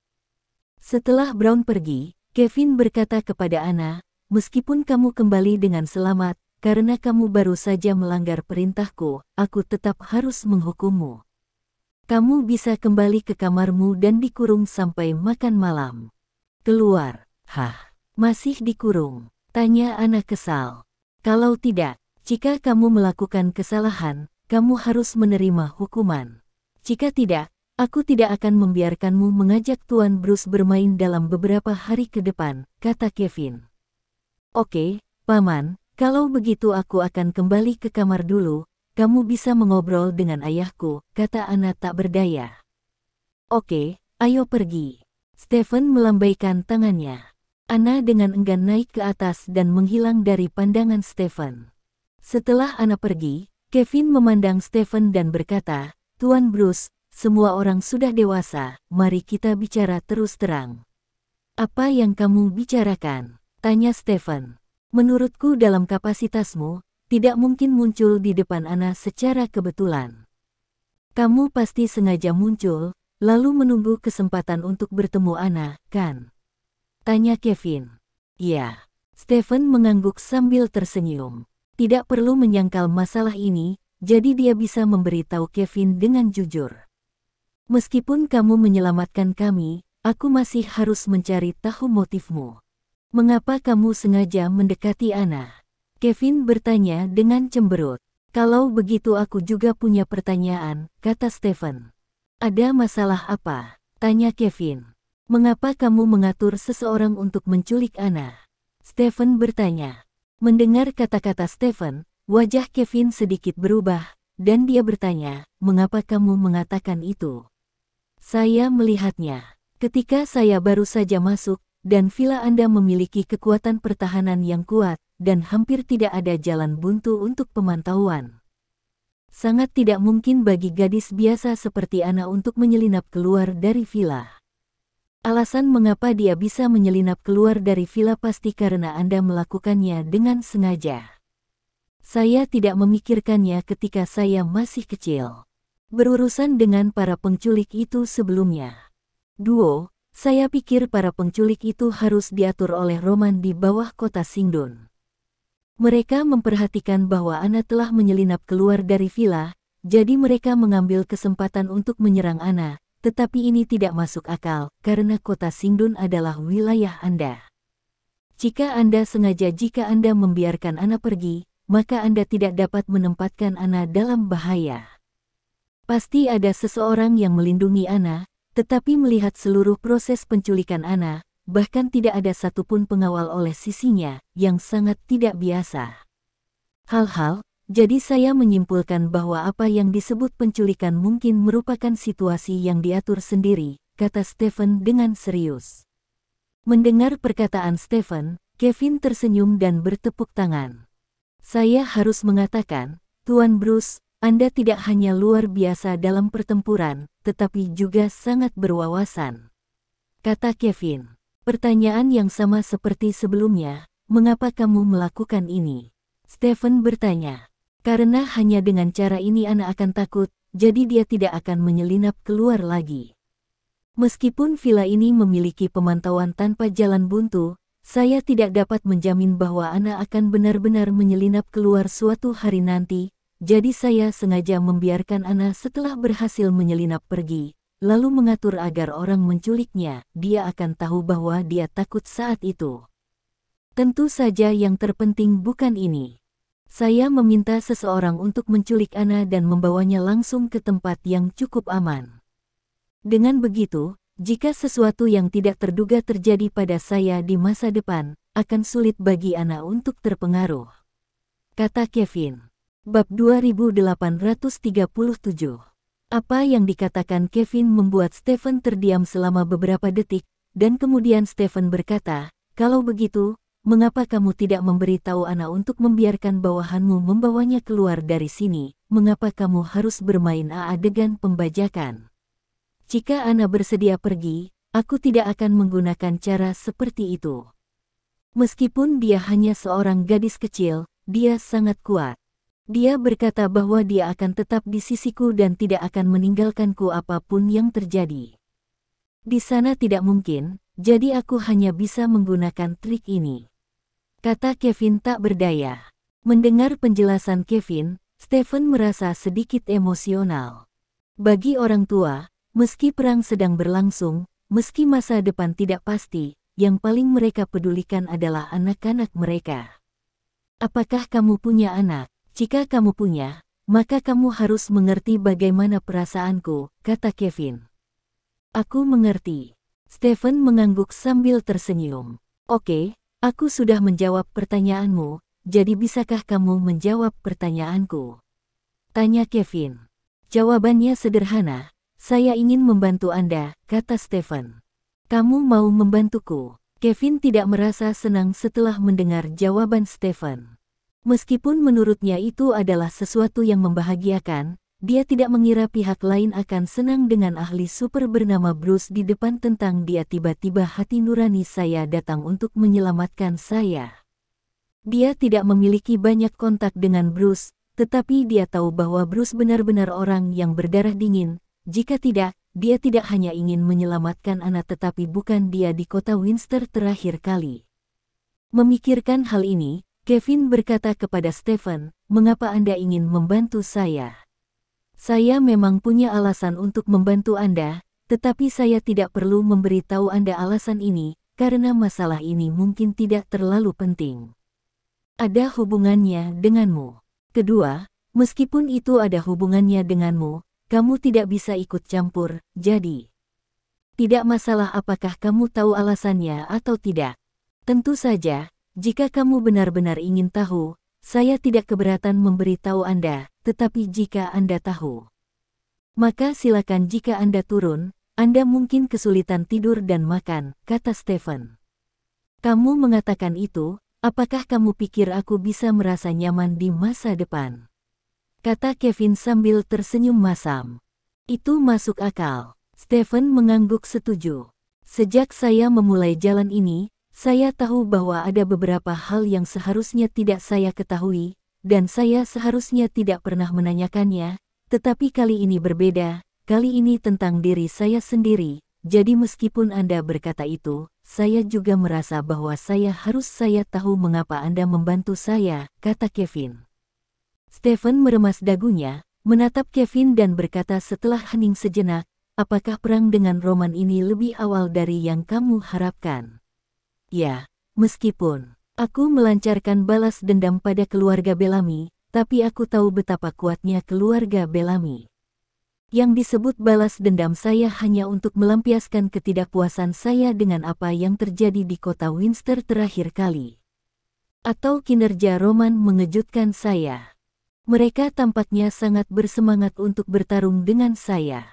Setelah Brown pergi, Kevin berkata kepada Anna, "Meskipun kamu kembali dengan selamat, karena kamu baru saja melanggar perintahku, aku tetap harus menghukummu. Kamu bisa kembali ke kamarmu dan dikurung sampai makan malam." "Keluar." "Hah? Masih dikurung?" tanya Anna kesal. "Kalau tidak, jika kamu melakukan kesalahan, kamu harus menerima hukuman. Jika tidak, aku tidak akan membiarkanmu mengajak Tuan Bruce bermain dalam beberapa hari ke depan," kata Kevin. "Oke, Paman, kalau begitu aku akan kembali ke kamar dulu, kamu bisa mengobrol dengan ayahku," kata Anna tak berdaya. "Oke, ayo pergi." Stephen melambaikan tangannya. Anna dengan enggan naik ke atas dan menghilang dari pandangan Stephen. Setelah Anna pergi, Kevin memandang Stephen dan berkata, "Tuan Bruce, semua orang sudah dewasa, mari kita bicara terus terang." "Apa yang kamu bicarakan?" tanya Stephen. "Menurutku dalam kapasitasmu, tidak mungkin muncul di depan Anna secara kebetulan. Kamu pasti sengaja muncul, lalu menunggu kesempatan untuk bertemu Anna, kan?" tanya Kevin. "Ya." Stephen mengangguk sambil tersenyum. Tidak perlu menyangkal masalah ini, jadi dia bisa memberitahu Kevin dengan jujur. "Meskipun kamu menyelamatkan kami, aku masih harus mencari tahu motifmu. Mengapa kamu sengaja mendekati Anna?" Kevin bertanya dengan cemberut. "Kalau begitu aku juga punya pertanyaan," kata Stephen. "Ada masalah apa?" tanya Kevin. "Mengapa kamu mengatur seseorang untuk menculik Anna?" Stephen bertanya. Mendengar kata-kata Stephen, wajah Kevin sedikit berubah, dan dia bertanya, "Mengapa kamu mengatakan itu?" "Saya melihatnya. Ketika saya baru saja masuk, dan villa Anda memiliki kekuatan pertahanan yang kuat, dan hampir tidak ada jalan buntu untuk pemantauan. Sangat tidak mungkin bagi gadis biasa seperti Anna untuk menyelinap keluar dari villa. Alasan mengapa dia bisa menyelinap keluar dari villa pasti karena Anda melakukannya dengan sengaja. Saya tidak memikirkannya ketika saya masih kecil. Berurusan dengan para penculik itu sebelumnya. Saya pikir para penculik itu harus diatur oleh Roman di bawah kota Singdon. Mereka memperhatikan bahwa Anna telah menyelinap keluar dari villa, jadi mereka mengambil kesempatan untuk menyerang Anna. Tetapi ini tidak masuk akal, karena kota Singdon adalah wilayah Anda. Jika Anda membiarkan Anna pergi, maka Anda tidak dapat menempatkan Anna dalam bahaya. Pasti ada seseorang yang melindungi Anna, tetapi melihat seluruh proses penculikan Anna, bahkan tidak ada satupun pengawal oleh sisinya, yang sangat tidak biasa. Jadi saya menyimpulkan bahwa apa yang disebut penculikan mungkin merupakan situasi yang diatur sendiri, kata Stephen dengan serius. Mendengar perkataan Stephen, Kevin tersenyum dan bertepuk tangan. "Saya harus mengatakan, Tuan Bruce, Anda tidak hanya luar biasa dalam pertempuran, tetapi juga sangat berwawasan," kata Kevin. "Pertanyaan yang sama seperti sebelumnya, mengapa kamu melakukan ini?" Stephen bertanya. "Karena hanya dengan cara ini Anna akan takut, jadi dia tidak akan menyelinap keluar lagi. Meskipun villa ini memiliki pemantauan tanpa jalan buntu, saya tidak dapat menjamin bahwa Anna akan benar-benar menyelinap keluar suatu hari nanti, jadi saya sengaja membiarkan Anna setelah berhasil menyelinap pergi, lalu mengatur agar orang menculiknya, dia akan tahu bahwa dia takut saat itu. Tentu saja yang terpenting bukan ini. Saya meminta seseorang untuk menculik Anna dan membawanya langsung ke tempat yang cukup aman. Dengan begitu, jika sesuatu yang tidak terduga terjadi pada saya di masa depan, akan sulit bagi Anna untuk terpengaruh," kata Kevin. Bab 2837. Apa yang dikatakan Kevin membuat Stephen terdiam selama beberapa detik, dan kemudian Stephen berkata, "Kalau begitu, mengapa kamu tidak memberitahu Anna untuk membiarkan bawahanmu membawanya keluar dari sini? Mengapa kamu harus bermain adegan pembajakan? Jika Anna bersedia pergi, aku tidak akan menggunakan cara seperti itu. Meskipun dia hanya seorang gadis kecil, dia sangat kuat. Dia berkata bahwa dia akan tetap di sisiku dan tidak akan meninggalkanku apapun yang terjadi. Di sana tidak mungkin, jadi aku hanya bisa menggunakan trik ini," kata Kevin tak berdaya. Mendengar penjelasan Kevin, Stephen merasa sedikit emosional. Bagi orang tua, meski perang sedang berlangsung, meski masa depan tidak pasti, yang paling mereka pedulikan adalah anak-anak mereka. "Apakah kamu punya anak? Jika kamu punya, maka kamu harus mengerti bagaimana perasaanku," kata Kevin. "Aku mengerti." Stephen mengangguk sambil tersenyum. "Oke, aku sudah menjawab pertanyaanmu, jadi bisakah kamu menjawab pertanyaanku?" tanya Kevin. "Jawabannya sederhana, saya ingin membantu Anda," kata Stephen. "Kamu mau membantuku?" Kevin tidak merasa senang setelah mendengar jawaban Stephen. Meskipun menurutnya itu adalah sesuatu yang membahagiakan, dia tidak mengira pihak lain akan senang dengan ahli super bernama Bruce di depan tentang dia. Tiba-tiba hati nurani saya datang untuk menyelamatkan saya. Dia tidak memiliki banyak kontak dengan Bruce, tetapi dia tahu bahwa Bruce benar-benar orang yang berdarah dingin. Jika tidak, dia tidak hanya ingin menyelamatkan Anna tetapi bukan dia di kota Winster terakhir kali. Memikirkan hal ini, Kevin berkata kepada Stephen, "Mengapa Anda ingin membantu saya?" "Saya memang punya alasan untuk membantu Anda, tetapi saya tidak perlu memberitahu Anda alasan ini, karena masalah ini mungkin tidak terlalu penting. Ada hubungannya denganmu. Kedua, meskipun itu ada hubungannya denganmu, kamu tidak bisa ikut campur, jadi tidak masalah apakah kamu tahu alasannya atau tidak. Tentu saja, jika kamu benar-benar ingin tahu, saya tidak keberatan memberitahu Anda, tetapi jika Anda tahu, maka silakan. Jika Anda turun, Anda mungkin kesulitan tidur dan makan," kata Stephen. "Kamu mengatakan itu, apakah kamu pikir aku bisa merasa nyaman di masa depan?" kata Kevin sambil tersenyum masam. "Itu masuk akal." Stephen mengangguk setuju. "Sejak saya memulai jalan ini, saya tahu bahwa ada beberapa hal yang seharusnya tidak saya ketahui, dan saya seharusnya tidak pernah menanyakannya, tetapi kali ini berbeda, kali ini tentang diri saya sendiri, jadi meskipun Anda berkata itu, saya juga merasa bahwa saya tahu mengapa Anda membantu saya," kata Kevin. Stephen meremas dagunya, menatap Kevin dan berkata setelah hening sejenak, "Apakah perang dengan Roman ini lebih awal dari yang kamu harapkan?" "Ya, meskipun aku melancarkan balas dendam pada keluarga Bellamy, tapi aku tahu betapa kuatnya keluarga Bellamy. Yang disebut balas dendam saya hanya untuk melampiaskan ketidakpuasan saya dengan apa yang terjadi di kota Winster terakhir kali. Atau kinerja Roman mengejutkan saya. Mereka tampaknya sangat bersemangat untuk bertarung dengan saya.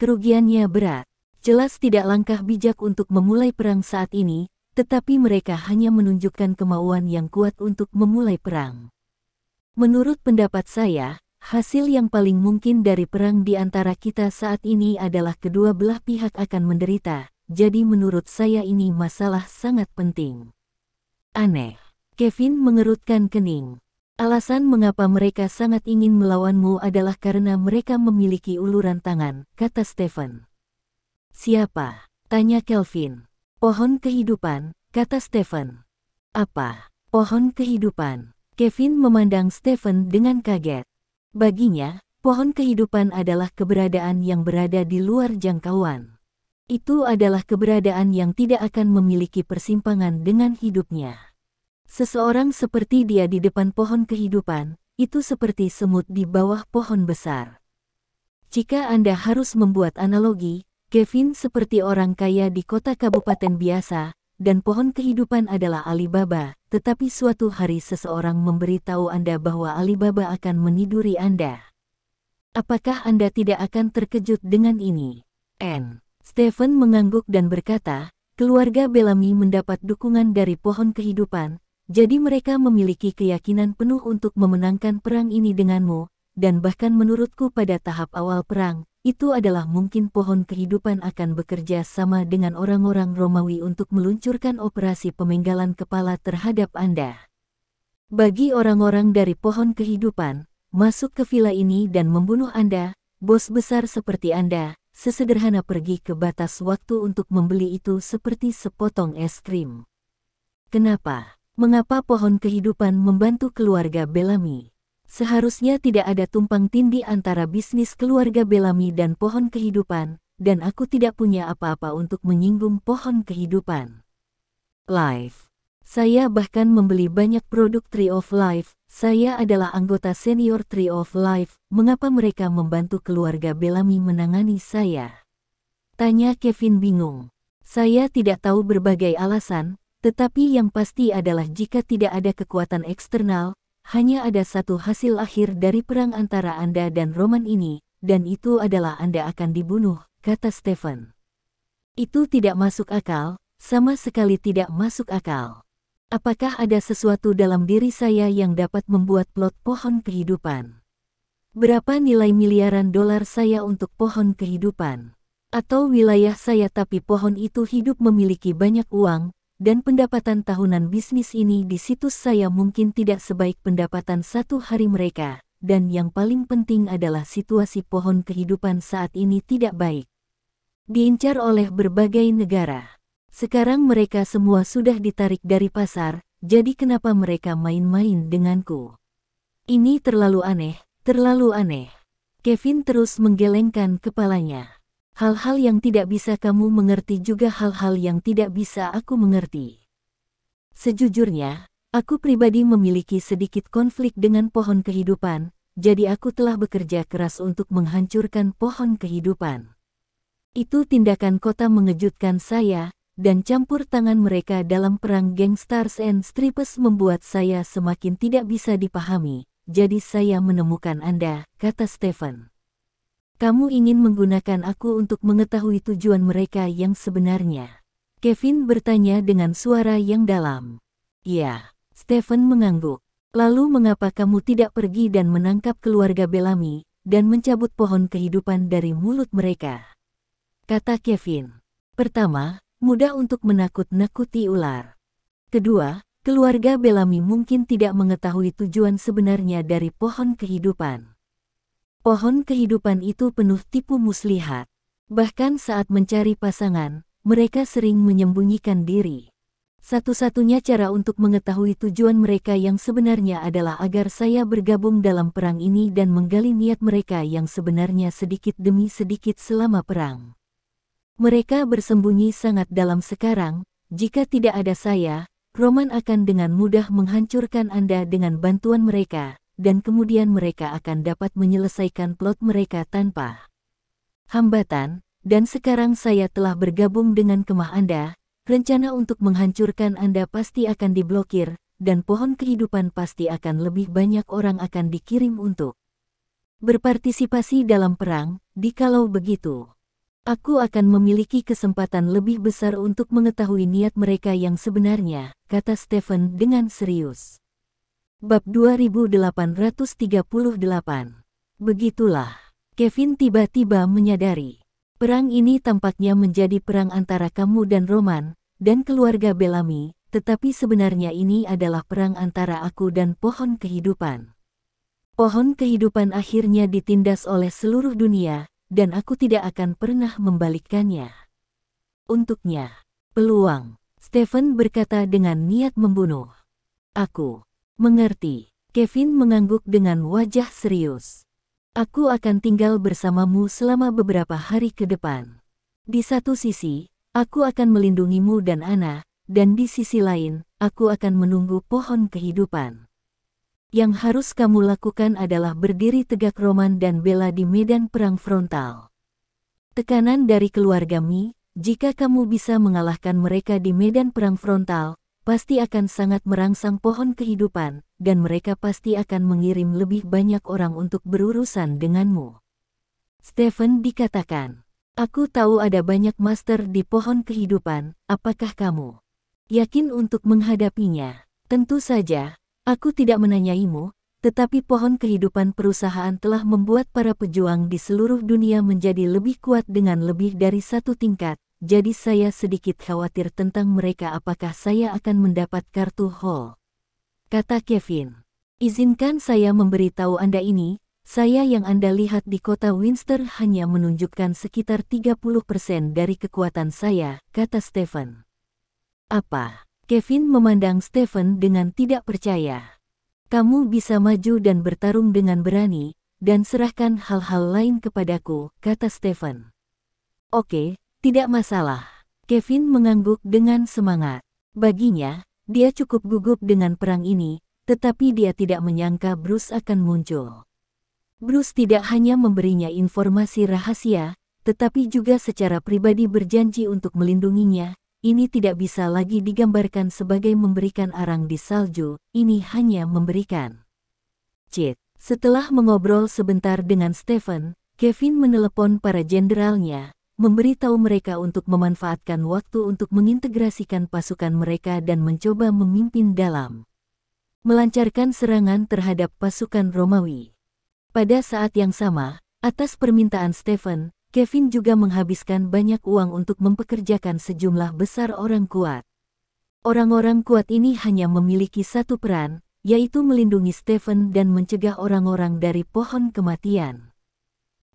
Kerugiannya berat. Jelas tidak langkah bijak untuk memulai perang saat ini, tetapi mereka hanya menunjukkan kemauan yang kuat untuk memulai perang. Menurut pendapat saya, hasil yang paling mungkin dari perang di antara kita saat ini adalah kedua belah pihak akan menderita, jadi menurut saya ini masalah sangat penting." "Aneh." Kevin mengerutkan kening. "Alasan mengapa mereka sangat ingin melawanmu adalah karena mereka memiliki uluran tangan," kata Stephen. "Siapa?" tanya Kelvin. "Pohon kehidupan," kata Stephen. "Apa? Pohon kehidupan?" Kevin memandang Stephen dengan kaget. Baginya, pohon kehidupan adalah keberadaan yang berada di luar jangkauan. Itu adalah keberadaan yang tidak akan memiliki persimpangan dengan hidupnya. Seseorang seperti dia di depan pohon kehidupan, itu seperti semut di bawah pohon besar. Jika Anda harus membuat analogi, Kevin seperti orang kaya di kota kabupaten biasa, dan pohon kehidupan adalah Alibaba, tetapi suatu hari seseorang memberitahu Anda bahwa Alibaba akan meniduri Anda. Apakah Anda tidak akan terkejut dengan ini? Stephen mengangguk dan berkata, "Keluarga Bellamy mendapat dukungan dari pohon kehidupan, jadi mereka memiliki keyakinan penuh untuk memenangkan perang ini denganmu, dan bahkan menurutku pada tahap awal perang, itu adalah mungkin pohon kehidupan akan bekerja sama dengan orang-orang Romawi untuk meluncurkan operasi pemenggalan kepala terhadap Anda. Bagi orang-orang dari pohon kehidupan, masuk ke villa ini dan membunuh Anda, bos besar seperti Anda, sesederhana pergi ke batas waktu untuk membeli itu seperti sepotong es krim. Kenapa? Mengapa pohon kehidupan membantu keluarga Bellamy? Seharusnya tidak ada tumpang tindih antara bisnis keluarga Bellamy dan pohon kehidupan, dan aku tidak punya apa-apa untuk menyinggung pohon kehidupan. Life. Saya bahkan membeli banyak produk Tree of Life. Saya adalah anggota senior Tree of Life. Mengapa mereka membantu keluarga Bellamy menangani saya? Tanya Kevin bingung. Saya tidak tahu berbagai alasan, tetapi yang pasti adalah jika tidak ada kekuatan eksternal, hanya ada satu hasil akhir dari perang antara Anda dan Roman ini, dan itu adalah Anda akan dibunuh, kata Stephen. Itu tidak masuk akal, sama sekali tidak masuk akal. Apakah ada sesuatu dalam diri saya yang dapat membuat plot pohon kehidupan? Berapa nilai miliaran dolar saya untuk pohon kehidupan? Atau wilayah saya tapi pohon itu hidup memiliki banyak uang, dan pendapatan tahunan bisnis ini di situs saya mungkin tidak sebaik pendapatan satu hari mereka, dan yang paling penting adalah situasi pohon kehidupan saat ini tidak baik. Diincar oleh berbagai negara. Sekarang mereka semua sudah ditarik dari pasar, jadi kenapa mereka main-main denganku? Ini terlalu aneh, terlalu aneh. Kevin terus menggelengkan kepalanya. Hal-hal yang tidak bisa kamu mengerti juga hal-hal yang tidak bisa aku mengerti. Sejujurnya, aku pribadi memiliki sedikit konflik dengan pohon kehidupan, jadi aku telah bekerja keras untuk menghancurkan pohon kehidupan. Itu tindakan kota mengejutkan saya, dan campur tangan mereka dalam perang geng Stars and Stripes membuat saya semakin tidak bisa dipahami, jadi saya menemukan Anda, kata Stephen. Kamu ingin menggunakan aku untuk mengetahui tujuan mereka yang sebenarnya? Kevin bertanya dengan suara yang dalam. Ya, Stephen mengangguk. Lalu mengapa kamu tidak pergi dan menangkap keluarga Bellamy, dan mencabut pohon kehidupan dari mulut mereka? Kata Kevin. Pertama, mudah untuk menakut-nakuti ular. Kedua, keluarga Bellamy mungkin tidak mengetahui tujuan sebenarnya dari pohon kehidupan. Pohon kehidupan itu penuh tipu muslihat. Bahkan saat mencari pasangan, mereka sering menyembunyikan diri. Satu-satunya cara untuk mengetahui tujuan mereka yang sebenarnya adalah agar saya bergabung dalam perang ini dan menggali niat mereka yang sebenarnya sedikit demi sedikit selama perang. Mereka bersembunyi sangat dalam sekarang. Jika tidak ada saya, Roman akan dengan mudah menghancurkan Anda dengan bantuan mereka, dan kemudian mereka akan dapat menyelesaikan plot mereka tanpa hambatan, dan sekarang saya telah bergabung dengan kemah Anda, rencana untuk menghancurkan Anda pasti akan diblokir, dan pohon kehidupan pasti akan lebih banyak orang akan dikirim untuk berpartisipasi dalam perang. Dikalau begitu, aku akan memiliki kesempatan lebih besar untuk mengetahui niat mereka yang sebenarnya, kata Stephen dengan serius. Bab 2838. Begitulah, Kevin tiba-tiba menyadari. Perang ini tampaknya menjadi perang antara kamu dan Roman, dan keluarga Bellamy, tetapi sebenarnya ini adalah perang antara aku dan pohon kehidupan. Pohon kehidupan akhirnya ditindas oleh seluruh dunia, dan aku tidak akan pernah membalikkannya. Untuknya, peluang, Stephen berkata dengan niat membunuh. Aku mengerti. Kevin mengangguk dengan wajah serius. Aku akan tinggal bersamamu selama beberapa hari ke depan. Di satu sisi, aku akan melindungimu dan Anna, dan di sisi lain, aku akan menunggu pohon kehidupan. Yang harus kamu lakukan adalah berdiri tegak Roman dan Bella di medan perang frontal. Tekanan dari keluarga Mi, jika kamu bisa mengalahkan mereka di medan perang frontal, pasti akan sangat merangsang pohon kehidupan, dan mereka pasti akan mengirim lebih banyak orang untuk berurusan denganmu. Stephen dikatakan, aku tahu ada banyak master di pohon kehidupan, apakah kamu yakin untuk menghadapinya? Tentu saja. Aku tidak menanyaimu, tetapi pohon kehidupan perusahaan telah membuat para pejuang di seluruh dunia menjadi lebih kuat dengan lebih dari satu tingkat, jadi saya sedikit khawatir tentang mereka apakah saya akan mendapat kartu Hall. Kata Kevin, izinkan saya memberitahu Anda ini, Saya yang Anda lihat di kota Windsor hanya menunjukkan sekitar 30% dari kekuatan saya, kata Stephen. Apa? Kevin memandang Stephen dengan tidak percaya. Kamu bisa maju dan bertarung dengan berani, dan serahkan hal-hal lain kepadaku, kata Stephen. Oke, tidak masalah. Kevin mengangguk dengan semangat. Baginya, dia cukup gugup dengan perang ini, tetapi dia tidak menyangka Bruce akan muncul. Bruce tidak hanya memberinya informasi rahasia, tetapi juga secara pribadi berjanji untuk melindunginya. Ini tidak bisa lagi digambarkan sebagai memberikan arang di salju, ini hanya memberikan. Cit. Setelah mengobrol sebentar dengan Stephen, Kevin menelepon para jenderalnya, memberitahu mereka untuk memanfaatkan waktu untuk mengintegrasikan pasukan mereka dan mencoba memimpin dalam melancarkan serangan terhadap pasukan Romawi. Pada saat yang sama, atas permintaan Stephen, Kevin juga menghabiskan banyak uang untuk mempekerjakan sejumlah besar orang kuat. Orang-orang kuat ini hanya memiliki satu peran, yaitu melindungi Stephen dan mencegah orang-orang dari pohon kematian.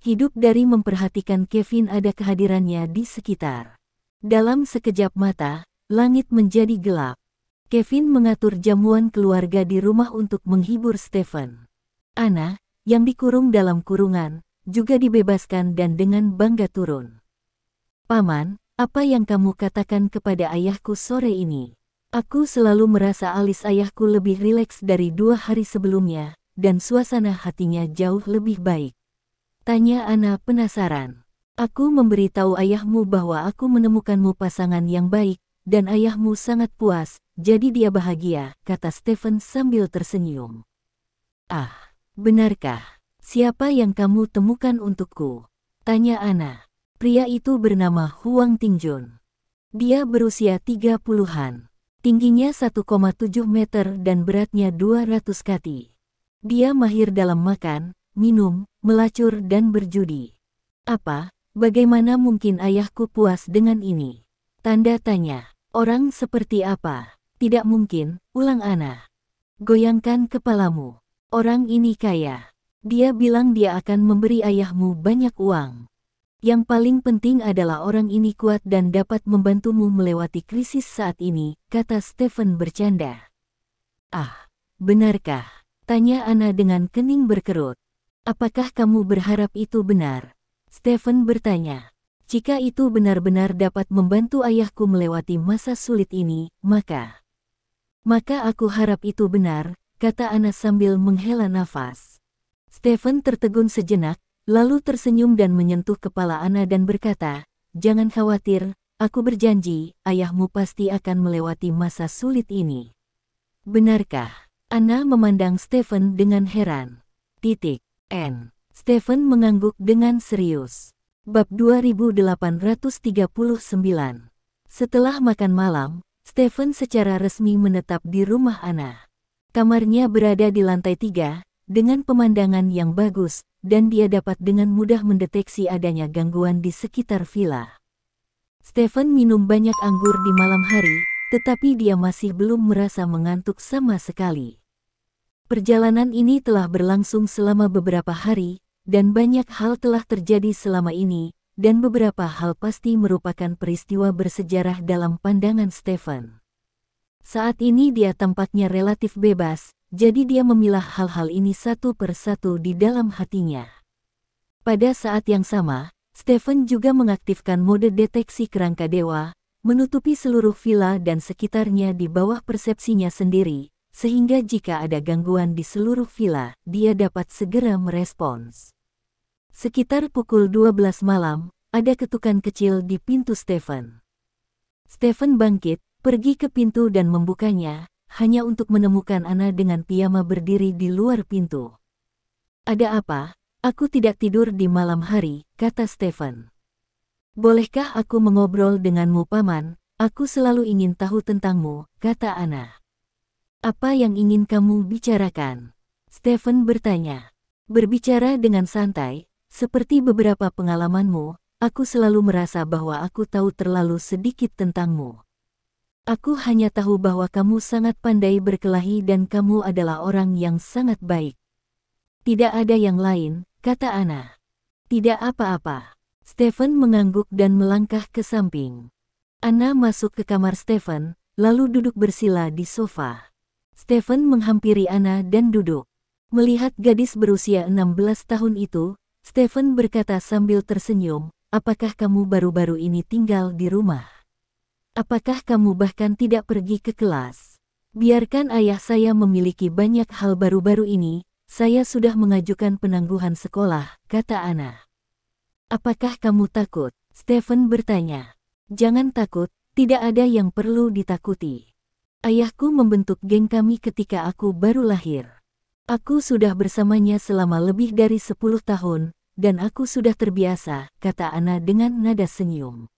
Hidup dari memperhatikan Kevin ada kehadirannya di sekitar. Dalam sekejap mata, langit menjadi gelap. Kevin mengatur jamuan keluarga di rumah untuk menghibur Stephen. Anna, yang dikurung dalam kurungan, juga dibebaskan dan dengan bangga turun. Paman, apa yang kamu katakan kepada ayahku sore ini? Aku selalu merasa alis ayahku lebih rileks dari 2 hari sebelumnya, dan suasana hatinya jauh lebih baik. Tanya Anna penasaran. Aku memberitahu ayahmu bahwa aku menemukanmu pasangan yang baik, dan ayahmu sangat puas, jadi dia bahagia, kata Stephen sambil tersenyum. Ah, benarkah? Siapa yang kamu temukan untukku? Tanya Anna. Pria itu bernama Huang Tingjun. Dia berusia 30-an. Tingginya 1,7 meter dan beratnya 200 kati. Dia mahir dalam makan, minum, melacur dan berjudi. Apa? Bagaimana mungkin ayahku puas dengan ini? Tanda tanya. Orang seperti apa? Tidak mungkin, ulang Anna. Goyangkan kepalamu. Orang ini kaya. Dia bilang dia akan memberi ayahmu banyak uang. Yang paling penting adalah orang ini kuat dan dapat membantumu melewati krisis saat ini, kata Stephen bercanda. Ah, benarkah? Tanya Anna dengan kening berkerut. Apakah kamu berharap itu benar? Stephen bertanya. Jika itu benar-benar dapat membantu ayahku melewati masa sulit ini, maka aku harap itu benar, kata Anna sambil menghela nafas. Stephen tertegun sejenak, lalu tersenyum dan menyentuh kepala Anna dan berkata, "Jangan khawatir, aku berjanji, ayahmu pasti akan melewati masa sulit ini." Benarkah? Anna memandang Stephen dengan heran. N. Stephen mengangguk dengan serius. Bab 2839. Setelah makan malam, Stephen secara resmi menetap di rumah Anna. Kamarnya berada di lantai 3, dengan pemandangan yang bagus, dan dia dapat dengan mudah mendeteksi adanya gangguan di sekitar villa. Stephen minum banyak anggur di malam hari, tetapi dia masih belum merasa mengantuk sama sekali. Perjalanan ini telah berlangsung selama beberapa hari, dan banyak hal telah terjadi selama ini, dan beberapa hal pasti merupakan peristiwa bersejarah dalam pandangan Stephen. Saat ini dia tampaknya relatif bebas, jadi dia memilah hal-hal ini satu persatu di dalam hatinya. Pada saat yang sama, Stephen juga mengaktifkan mode deteksi kerangka dewa, menutupi seluruh villa dan sekitarnya di bawah persepsinya sendiri, sehingga jika ada gangguan di seluruh villa, dia dapat segera merespons. Sekitar pukul 12 malam, ada ketukan kecil di pintu Stephen. Stephen bangkit, pergi ke pintu dan membukanya, hanya untuk menemukan Anna dengan piyama berdiri di luar pintu. "Ada apa? Aku tidak tidur di malam hari," kata Stephen. "Bolehkah aku mengobrol denganmu, Paman? Aku selalu ingin tahu tentangmu," kata Anna. "Apa yang ingin kamu bicarakan?" Stephen bertanya. "Berbicara dengan santai, seperti beberapa pengalamanmu, aku selalu merasa bahwa aku tahu terlalu sedikit tentangmu. Aku hanya tahu bahwa kamu sangat pandai berkelahi dan kamu adalah orang yang sangat baik. Tidak ada yang lain, kata Anna. Tidak apa-apa. Stephen mengangguk dan melangkah ke samping. Anna masuk ke kamar Stephen, lalu duduk bersila di sofa. Stephen menghampiri Anna dan duduk. Melihat gadis berusia 16 tahun itu, Stephen berkata sambil tersenyum, apakah kamu baru-baru ini tinggal di rumah? Apakah kamu bahkan tidak pergi ke kelas? Biarkan ayah saya memiliki banyak hal baru-baru ini, saya sudah mengajukan penangguhan sekolah, kata Anna. Apakah kamu takut? Stephen bertanya. Jangan takut, tidak ada yang perlu ditakuti. Ayahku membentuk geng kami ketika aku baru lahir. Aku sudah bersamanya selama lebih dari 10 tahun, dan aku sudah terbiasa, kata Anna dengan nada senyum.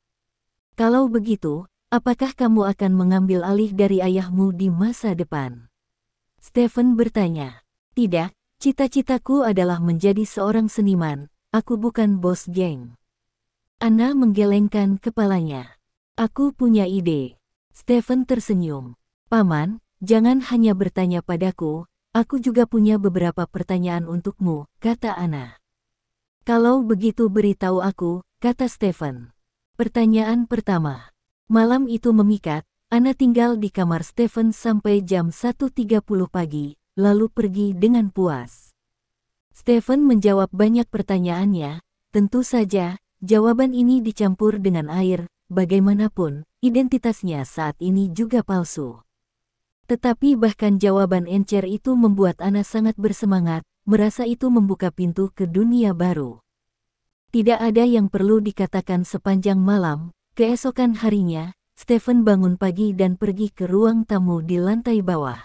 Kalau begitu, apakah kamu akan mengambil alih dari ayahmu di masa depan? Stephen bertanya. Tidak, cita-citaku adalah menjadi seorang seniman, aku bukan bos geng. Anna menggelengkan kepalanya. Aku punya ide. Stephen tersenyum. Paman, jangan hanya bertanya padaku, aku juga punya beberapa pertanyaan untukmu, kata Anna. Kalau begitu beritahu aku, kata Stephen. Pertanyaan pertama. Malam itu memikat, Anna tinggal di kamar Stephen sampai jam 1.30 pagi, lalu pergi dengan puas. Stephen menjawab banyak pertanyaannya, tentu saja, jawaban ini dicampur dengan air, bagaimanapun, identitasnya saat ini juga palsu. Tetapi bahkan jawaban encer itu membuat Anna sangat bersemangat, merasa itu membuka pintu ke dunia baru. Tidak ada yang perlu dikatakan sepanjang malam, keesokan harinya, Stephen bangun pagi dan pergi ke ruang tamu di lantai bawah.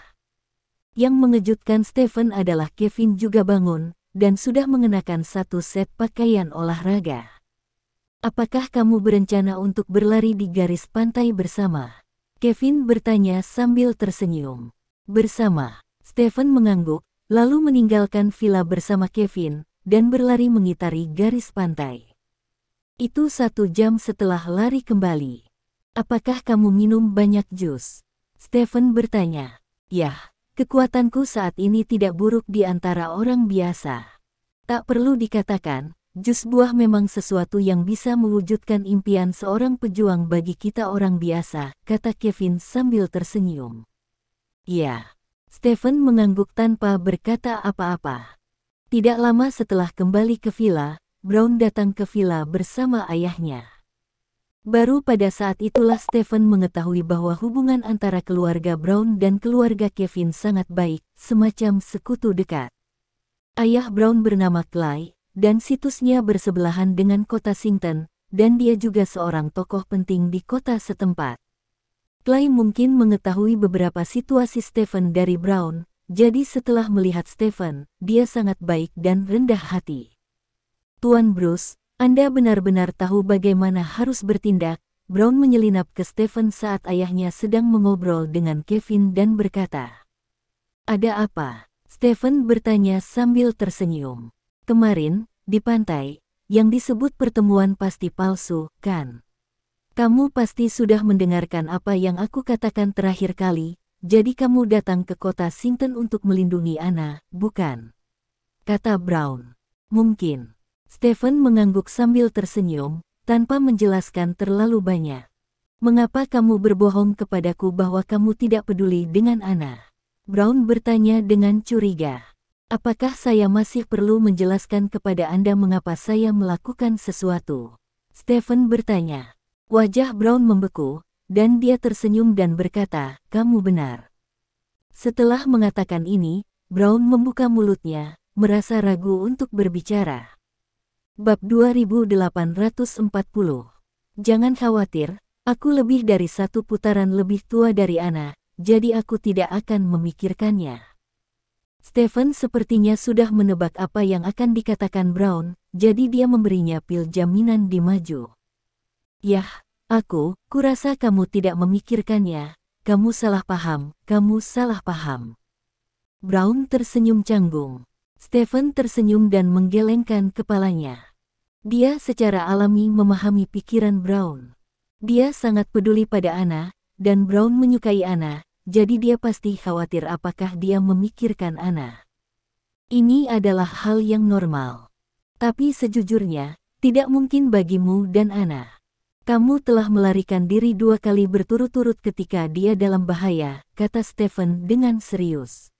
Yang mengejutkan Stephen adalah Kevin juga bangun, dan sudah mengenakan satu set pakaian olahraga. Apakah kamu berencana untuk berlari di garis pantai bersama? Kevin bertanya sambil tersenyum. Bersama, Stephen mengangguk, lalu meninggalkan villa bersama Kevin, dan berlari mengitari garis pantai. Itu 1 jam setelah lari kembali. Apakah kamu minum banyak jus? Stephen bertanya. Yah, kekuatanku saat ini tidak buruk di antara orang biasa. Tak perlu dikatakan, jus buah memang sesuatu yang bisa mewujudkan impian seorang pejuang bagi kita orang biasa, kata Kevin sambil tersenyum. Ya, Stephen mengangguk tanpa berkata apa-apa. Tidak lama setelah kembali ke villa, Brown datang ke villa bersama ayahnya. Baru pada saat itulah Stephen mengetahui bahwa hubungan antara keluarga Brown dan keluarga Kevin sangat baik, semacam sekutu dekat. Ayah Brown bernama Clay, dan situsnya bersebelahan dengan kota Sington, dan dia juga seorang tokoh penting di kota setempat. Clay mungkin mengetahui beberapa situasi Stephen dari Brown, jadi setelah melihat Stephen, dia sangat baik dan rendah hati. Tuan Bruce, Anda benar-benar tahu bagaimana harus bertindak, Brown menyelinap ke Stephen saat ayahnya sedang mengobrol dengan Kevin dan berkata. Ada apa? Stephen bertanya sambil tersenyum. Kemarin, di pantai, yang disebut pertemuan pasti palsu, kan? Kamu pasti sudah mendengarkan apa yang aku katakan terakhir kali, jadi kamu datang ke kota Sington untuk melindungi Anna, bukan? Kata Brown. Mungkin. Stephen mengangguk sambil tersenyum, tanpa menjelaskan terlalu banyak. Mengapa kamu berbohong kepadaku bahwa kamu tidak peduli dengan Anna? Brown bertanya dengan curiga. Apakah saya masih perlu menjelaskan kepada Anda mengapa saya melakukan sesuatu? Stephen bertanya. Wajah Brown membeku, dan dia tersenyum dan berkata, kamu benar. Setelah mengatakan ini, Brown membuka mulutnya, merasa ragu untuk berbicara. Bab 2840. Jangan khawatir, aku lebih dari 1 putaran lebih tua dari Anna, jadi aku tidak akan memikirkannya. Stephen sepertinya sudah menebak apa yang akan dikatakan Brown, jadi dia memberinya pil jaminan di maju. Yah, kurasa kamu tidak memikirkannya, kamu salah paham, kamu salah paham. Brown tersenyum canggung. Stephen tersenyum dan menggelengkan kepalanya. Dia secara alami memahami pikiran Brown. Dia sangat peduli pada Anna, dan Brown menyukai Anna. Jadi dia pasti khawatir apakah dia memikirkan Anna. Ini adalah hal yang normal. Tapi sejujurnya, tidak mungkin bagimu dan Ana. Kamu telah melarikan diri 2 kali berturut-turut ketika dia dalam bahaya, kata Stephen dengan serius.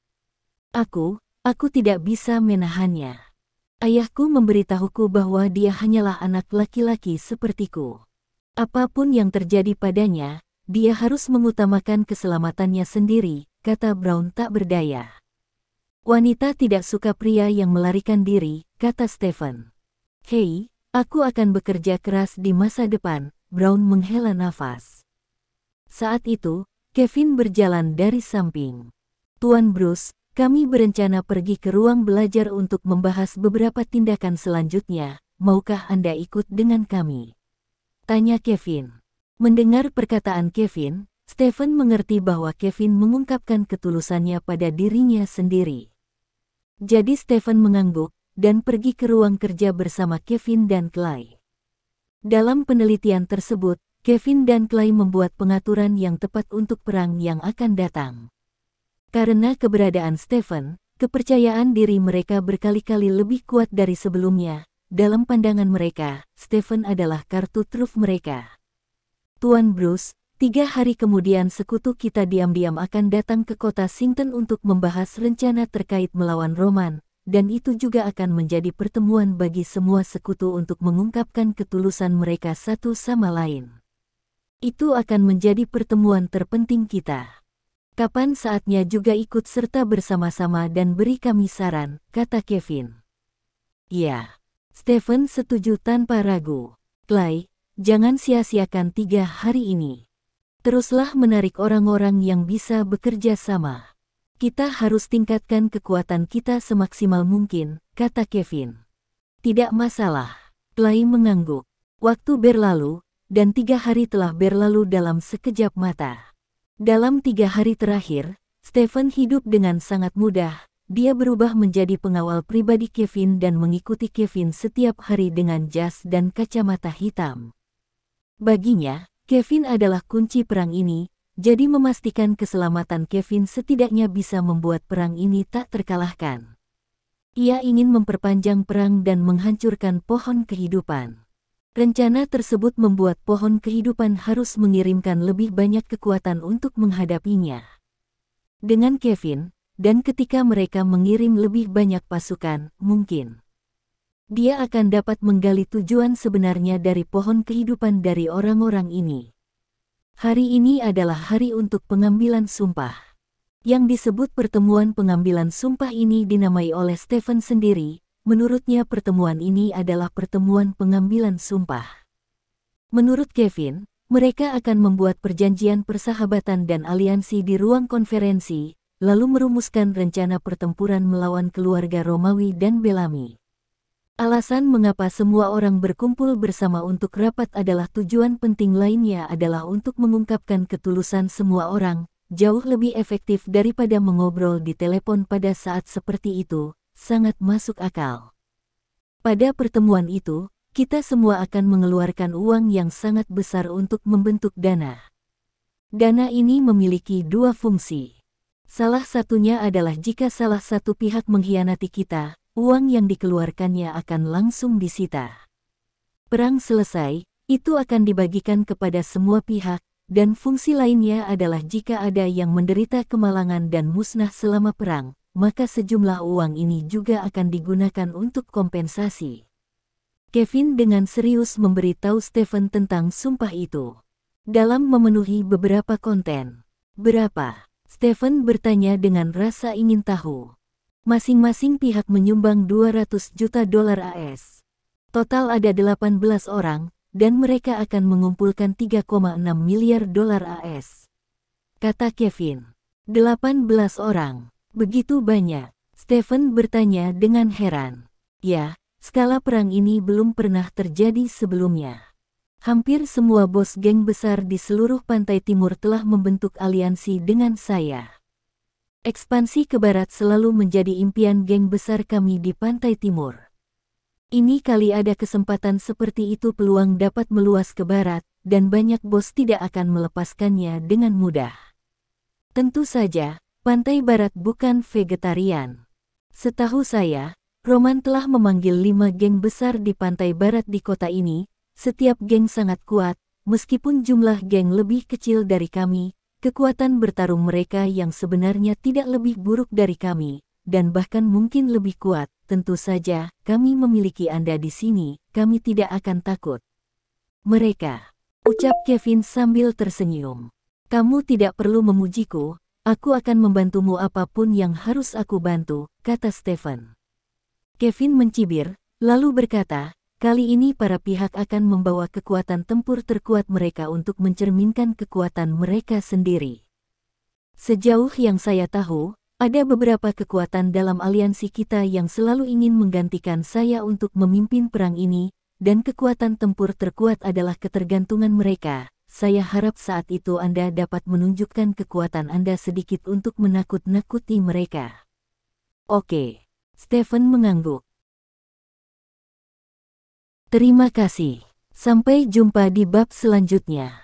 Aku tidak bisa menahannya. Ayahku memberitahuku bahwa dia hanyalah anak laki-laki sepertiku. Apapun yang terjadi padanya, dia harus mengutamakan keselamatannya sendiri, kata Brown tak berdaya. Wanita tidak suka pria yang melarikan diri, kata Stephen. Hei, aku akan bekerja keras di masa depan, Brown menghela nafas. Saat itu, Kevin berjalan dari samping. Tuan Bruce, kami berencana pergi ke ruang belajar untuk membahas beberapa tindakan selanjutnya, maukah Anda ikut dengan kami? Tanya Kevin. Mendengar perkataan Kevin, Stephen mengerti bahwa Kevin mengungkapkan ketulusannya pada dirinya sendiri. Jadi Stephen mengangguk dan pergi ke ruang kerja bersama Kevin dan Clay. Dalam penelitian tersebut, Kevin dan Clay membuat pengaturan yang tepat untuk perang yang akan datang. Karena keberadaan Stephen, kepercayaan diri mereka berkali-kali lebih kuat dari sebelumnya. Dalam pandangan mereka, Stephen adalah kartu truf mereka. Tuan Bruce, 3 hari kemudian sekutu kita diam-diam akan datang ke kota Sington untuk membahas rencana terkait melawan Roman, dan itu juga akan menjadi pertemuan bagi semua sekutu untuk mengungkapkan ketulusan mereka satu sama lain. Itu akan menjadi pertemuan terpenting kita. Kapan saatnya juga ikut serta bersama-sama dan beri kami saran, kata Kevin. Ya, Stephen setuju tanpa ragu. Clay, jangan sia-siakan 3 hari ini. Teruslah menarik orang-orang yang bisa bekerja sama. Kita harus tingkatkan kekuatan kita semaksimal mungkin, kata Kevin. Tidak masalah. Clay mengangguk. Waktu berlalu, dan 3 hari telah berlalu dalam sekejap mata. Dalam 3 hari terakhir, Stephen hidup dengan sangat mudah. Dia berubah menjadi pengawal pribadi Kevin dan mengikuti Kevin setiap hari dengan jas dan kacamata hitam. Baginya, Kevin adalah kunci perang ini, jadi memastikan keselamatan Kevin setidaknya bisa membuat perang ini tak terkalahkan. Ia ingin memperpanjang perang dan menghancurkan pohon kehidupan. Rencana tersebut membuat pohon kehidupan harus mengirimkan lebih banyak kekuatan untuk menghadapinya. Dengan Kevin, dan ketika mereka mengirim lebih banyak pasukan, mungkin dia akan dapat menggali tujuan sebenarnya dari pohon kehidupan dari orang-orang ini. Hari ini adalah hari untuk pengambilan sumpah. Yang disebut pertemuan pengambilan sumpah ini dinamai oleh Stephen sendiri. Menurutnya pertemuan ini adalah pertemuan pengambilan sumpah. Menurut Kevin, mereka akan membuat perjanjian persahabatan dan aliansi di ruang konferensi, lalu merumuskan rencana pertempuran melawan keluarga Romawi dan Bellamy. Alasan mengapa semua orang berkumpul bersama untuk rapat adalah tujuan penting lainnya adalah untuk mengungkapkan ketulusan semua orang, jauh lebih efektif daripada mengobrol di telepon pada saat seperti itu. Sangat masuk akal. Pada pertemuan itu, kita semua akan mengeluarkan uang yang sangat besar untuk membentuk dana. Dana ini memiliki 2 fungsi. Salah satunya adalah jika salah satu pihak mengkhianati kita, uang yang dikeluarkannya akan langsung disita. Perang selesai, itu akan dibagikan kepada semua pihak, dan fungsi lainnya adalah jika ada yang menderita kemalangan dan musnah selama perang, maka sejumlah uang ini juga akan digunakan untuk kompensasi. Kevin dengan serius memberitahu Stephen tentang sumpah itu. Dalam memenuhi beberapa konten. Berapa? Stephen bertanya dengan rasa ingin tahu. Masing-masing pihak menyumbang 200 juta dolar AS. Total ada 18 orang, dan mereka akan mengumpulkan 3,6 miliar dolar AS. Kata Kevin. 18 orang. Begitu banyak, Stephen bertanya dengan heran. Ya, skala perang ini belum pernah terjadi sebelumnya. Hampir semua bos geng besar di seluruh pantai timur telah membentuk aliansi dengan saya. Ekspansi ke barat selalu menjadi impian geng besar kami di pantai timur. Ini kali ada kesempatan seperti itu peluang dapat meluas ke barat, dan banyak bos tidak akan melepaskannya dengan mudah. Tentu saja, Pantai Barat bukan vegetarian. Setahu saya, Roman telah memanggil 5 geng besar di pantai barat di kota ini. Setiap geng sangat kuat, meskipun jumlah geng lebih kecil dari kami. Kekuatan bertarung mereka yang sebenarnya tidak lebih buruk dari kami, dan bahkan mungkin lebih kuat. Tentu saja, kami memiliki Anda di sini, kami tidak akan takut. Mereka, ucap Kevin sambil tersenyum. Kamu tidak perlu memujiku, aku akan membantumu apapun yang harus aku bantu, kata Stephen. Kevin mencibir, lalu berkata, kali ini para pihak akan membawa kekuatan tempur terkuat mereka untuk mencerminkan kekuatan mereka sendiri. Sejauh yang saya tahu, ada beberapa kekuatan dalam aliansi kita yang selalu ingin menggantikan saya untuk memimpin perang ini, dan kekuatan tempur terkuat adalah ketergantungan mereka. Saya harap saat itu Anda dapat menunjukkan kekuatan Anda sedikit untuk menakut-nakuti mereka. Oke, Stephen mengangguk. Terima kasih. Sampai jumpa di bab selanjutnya.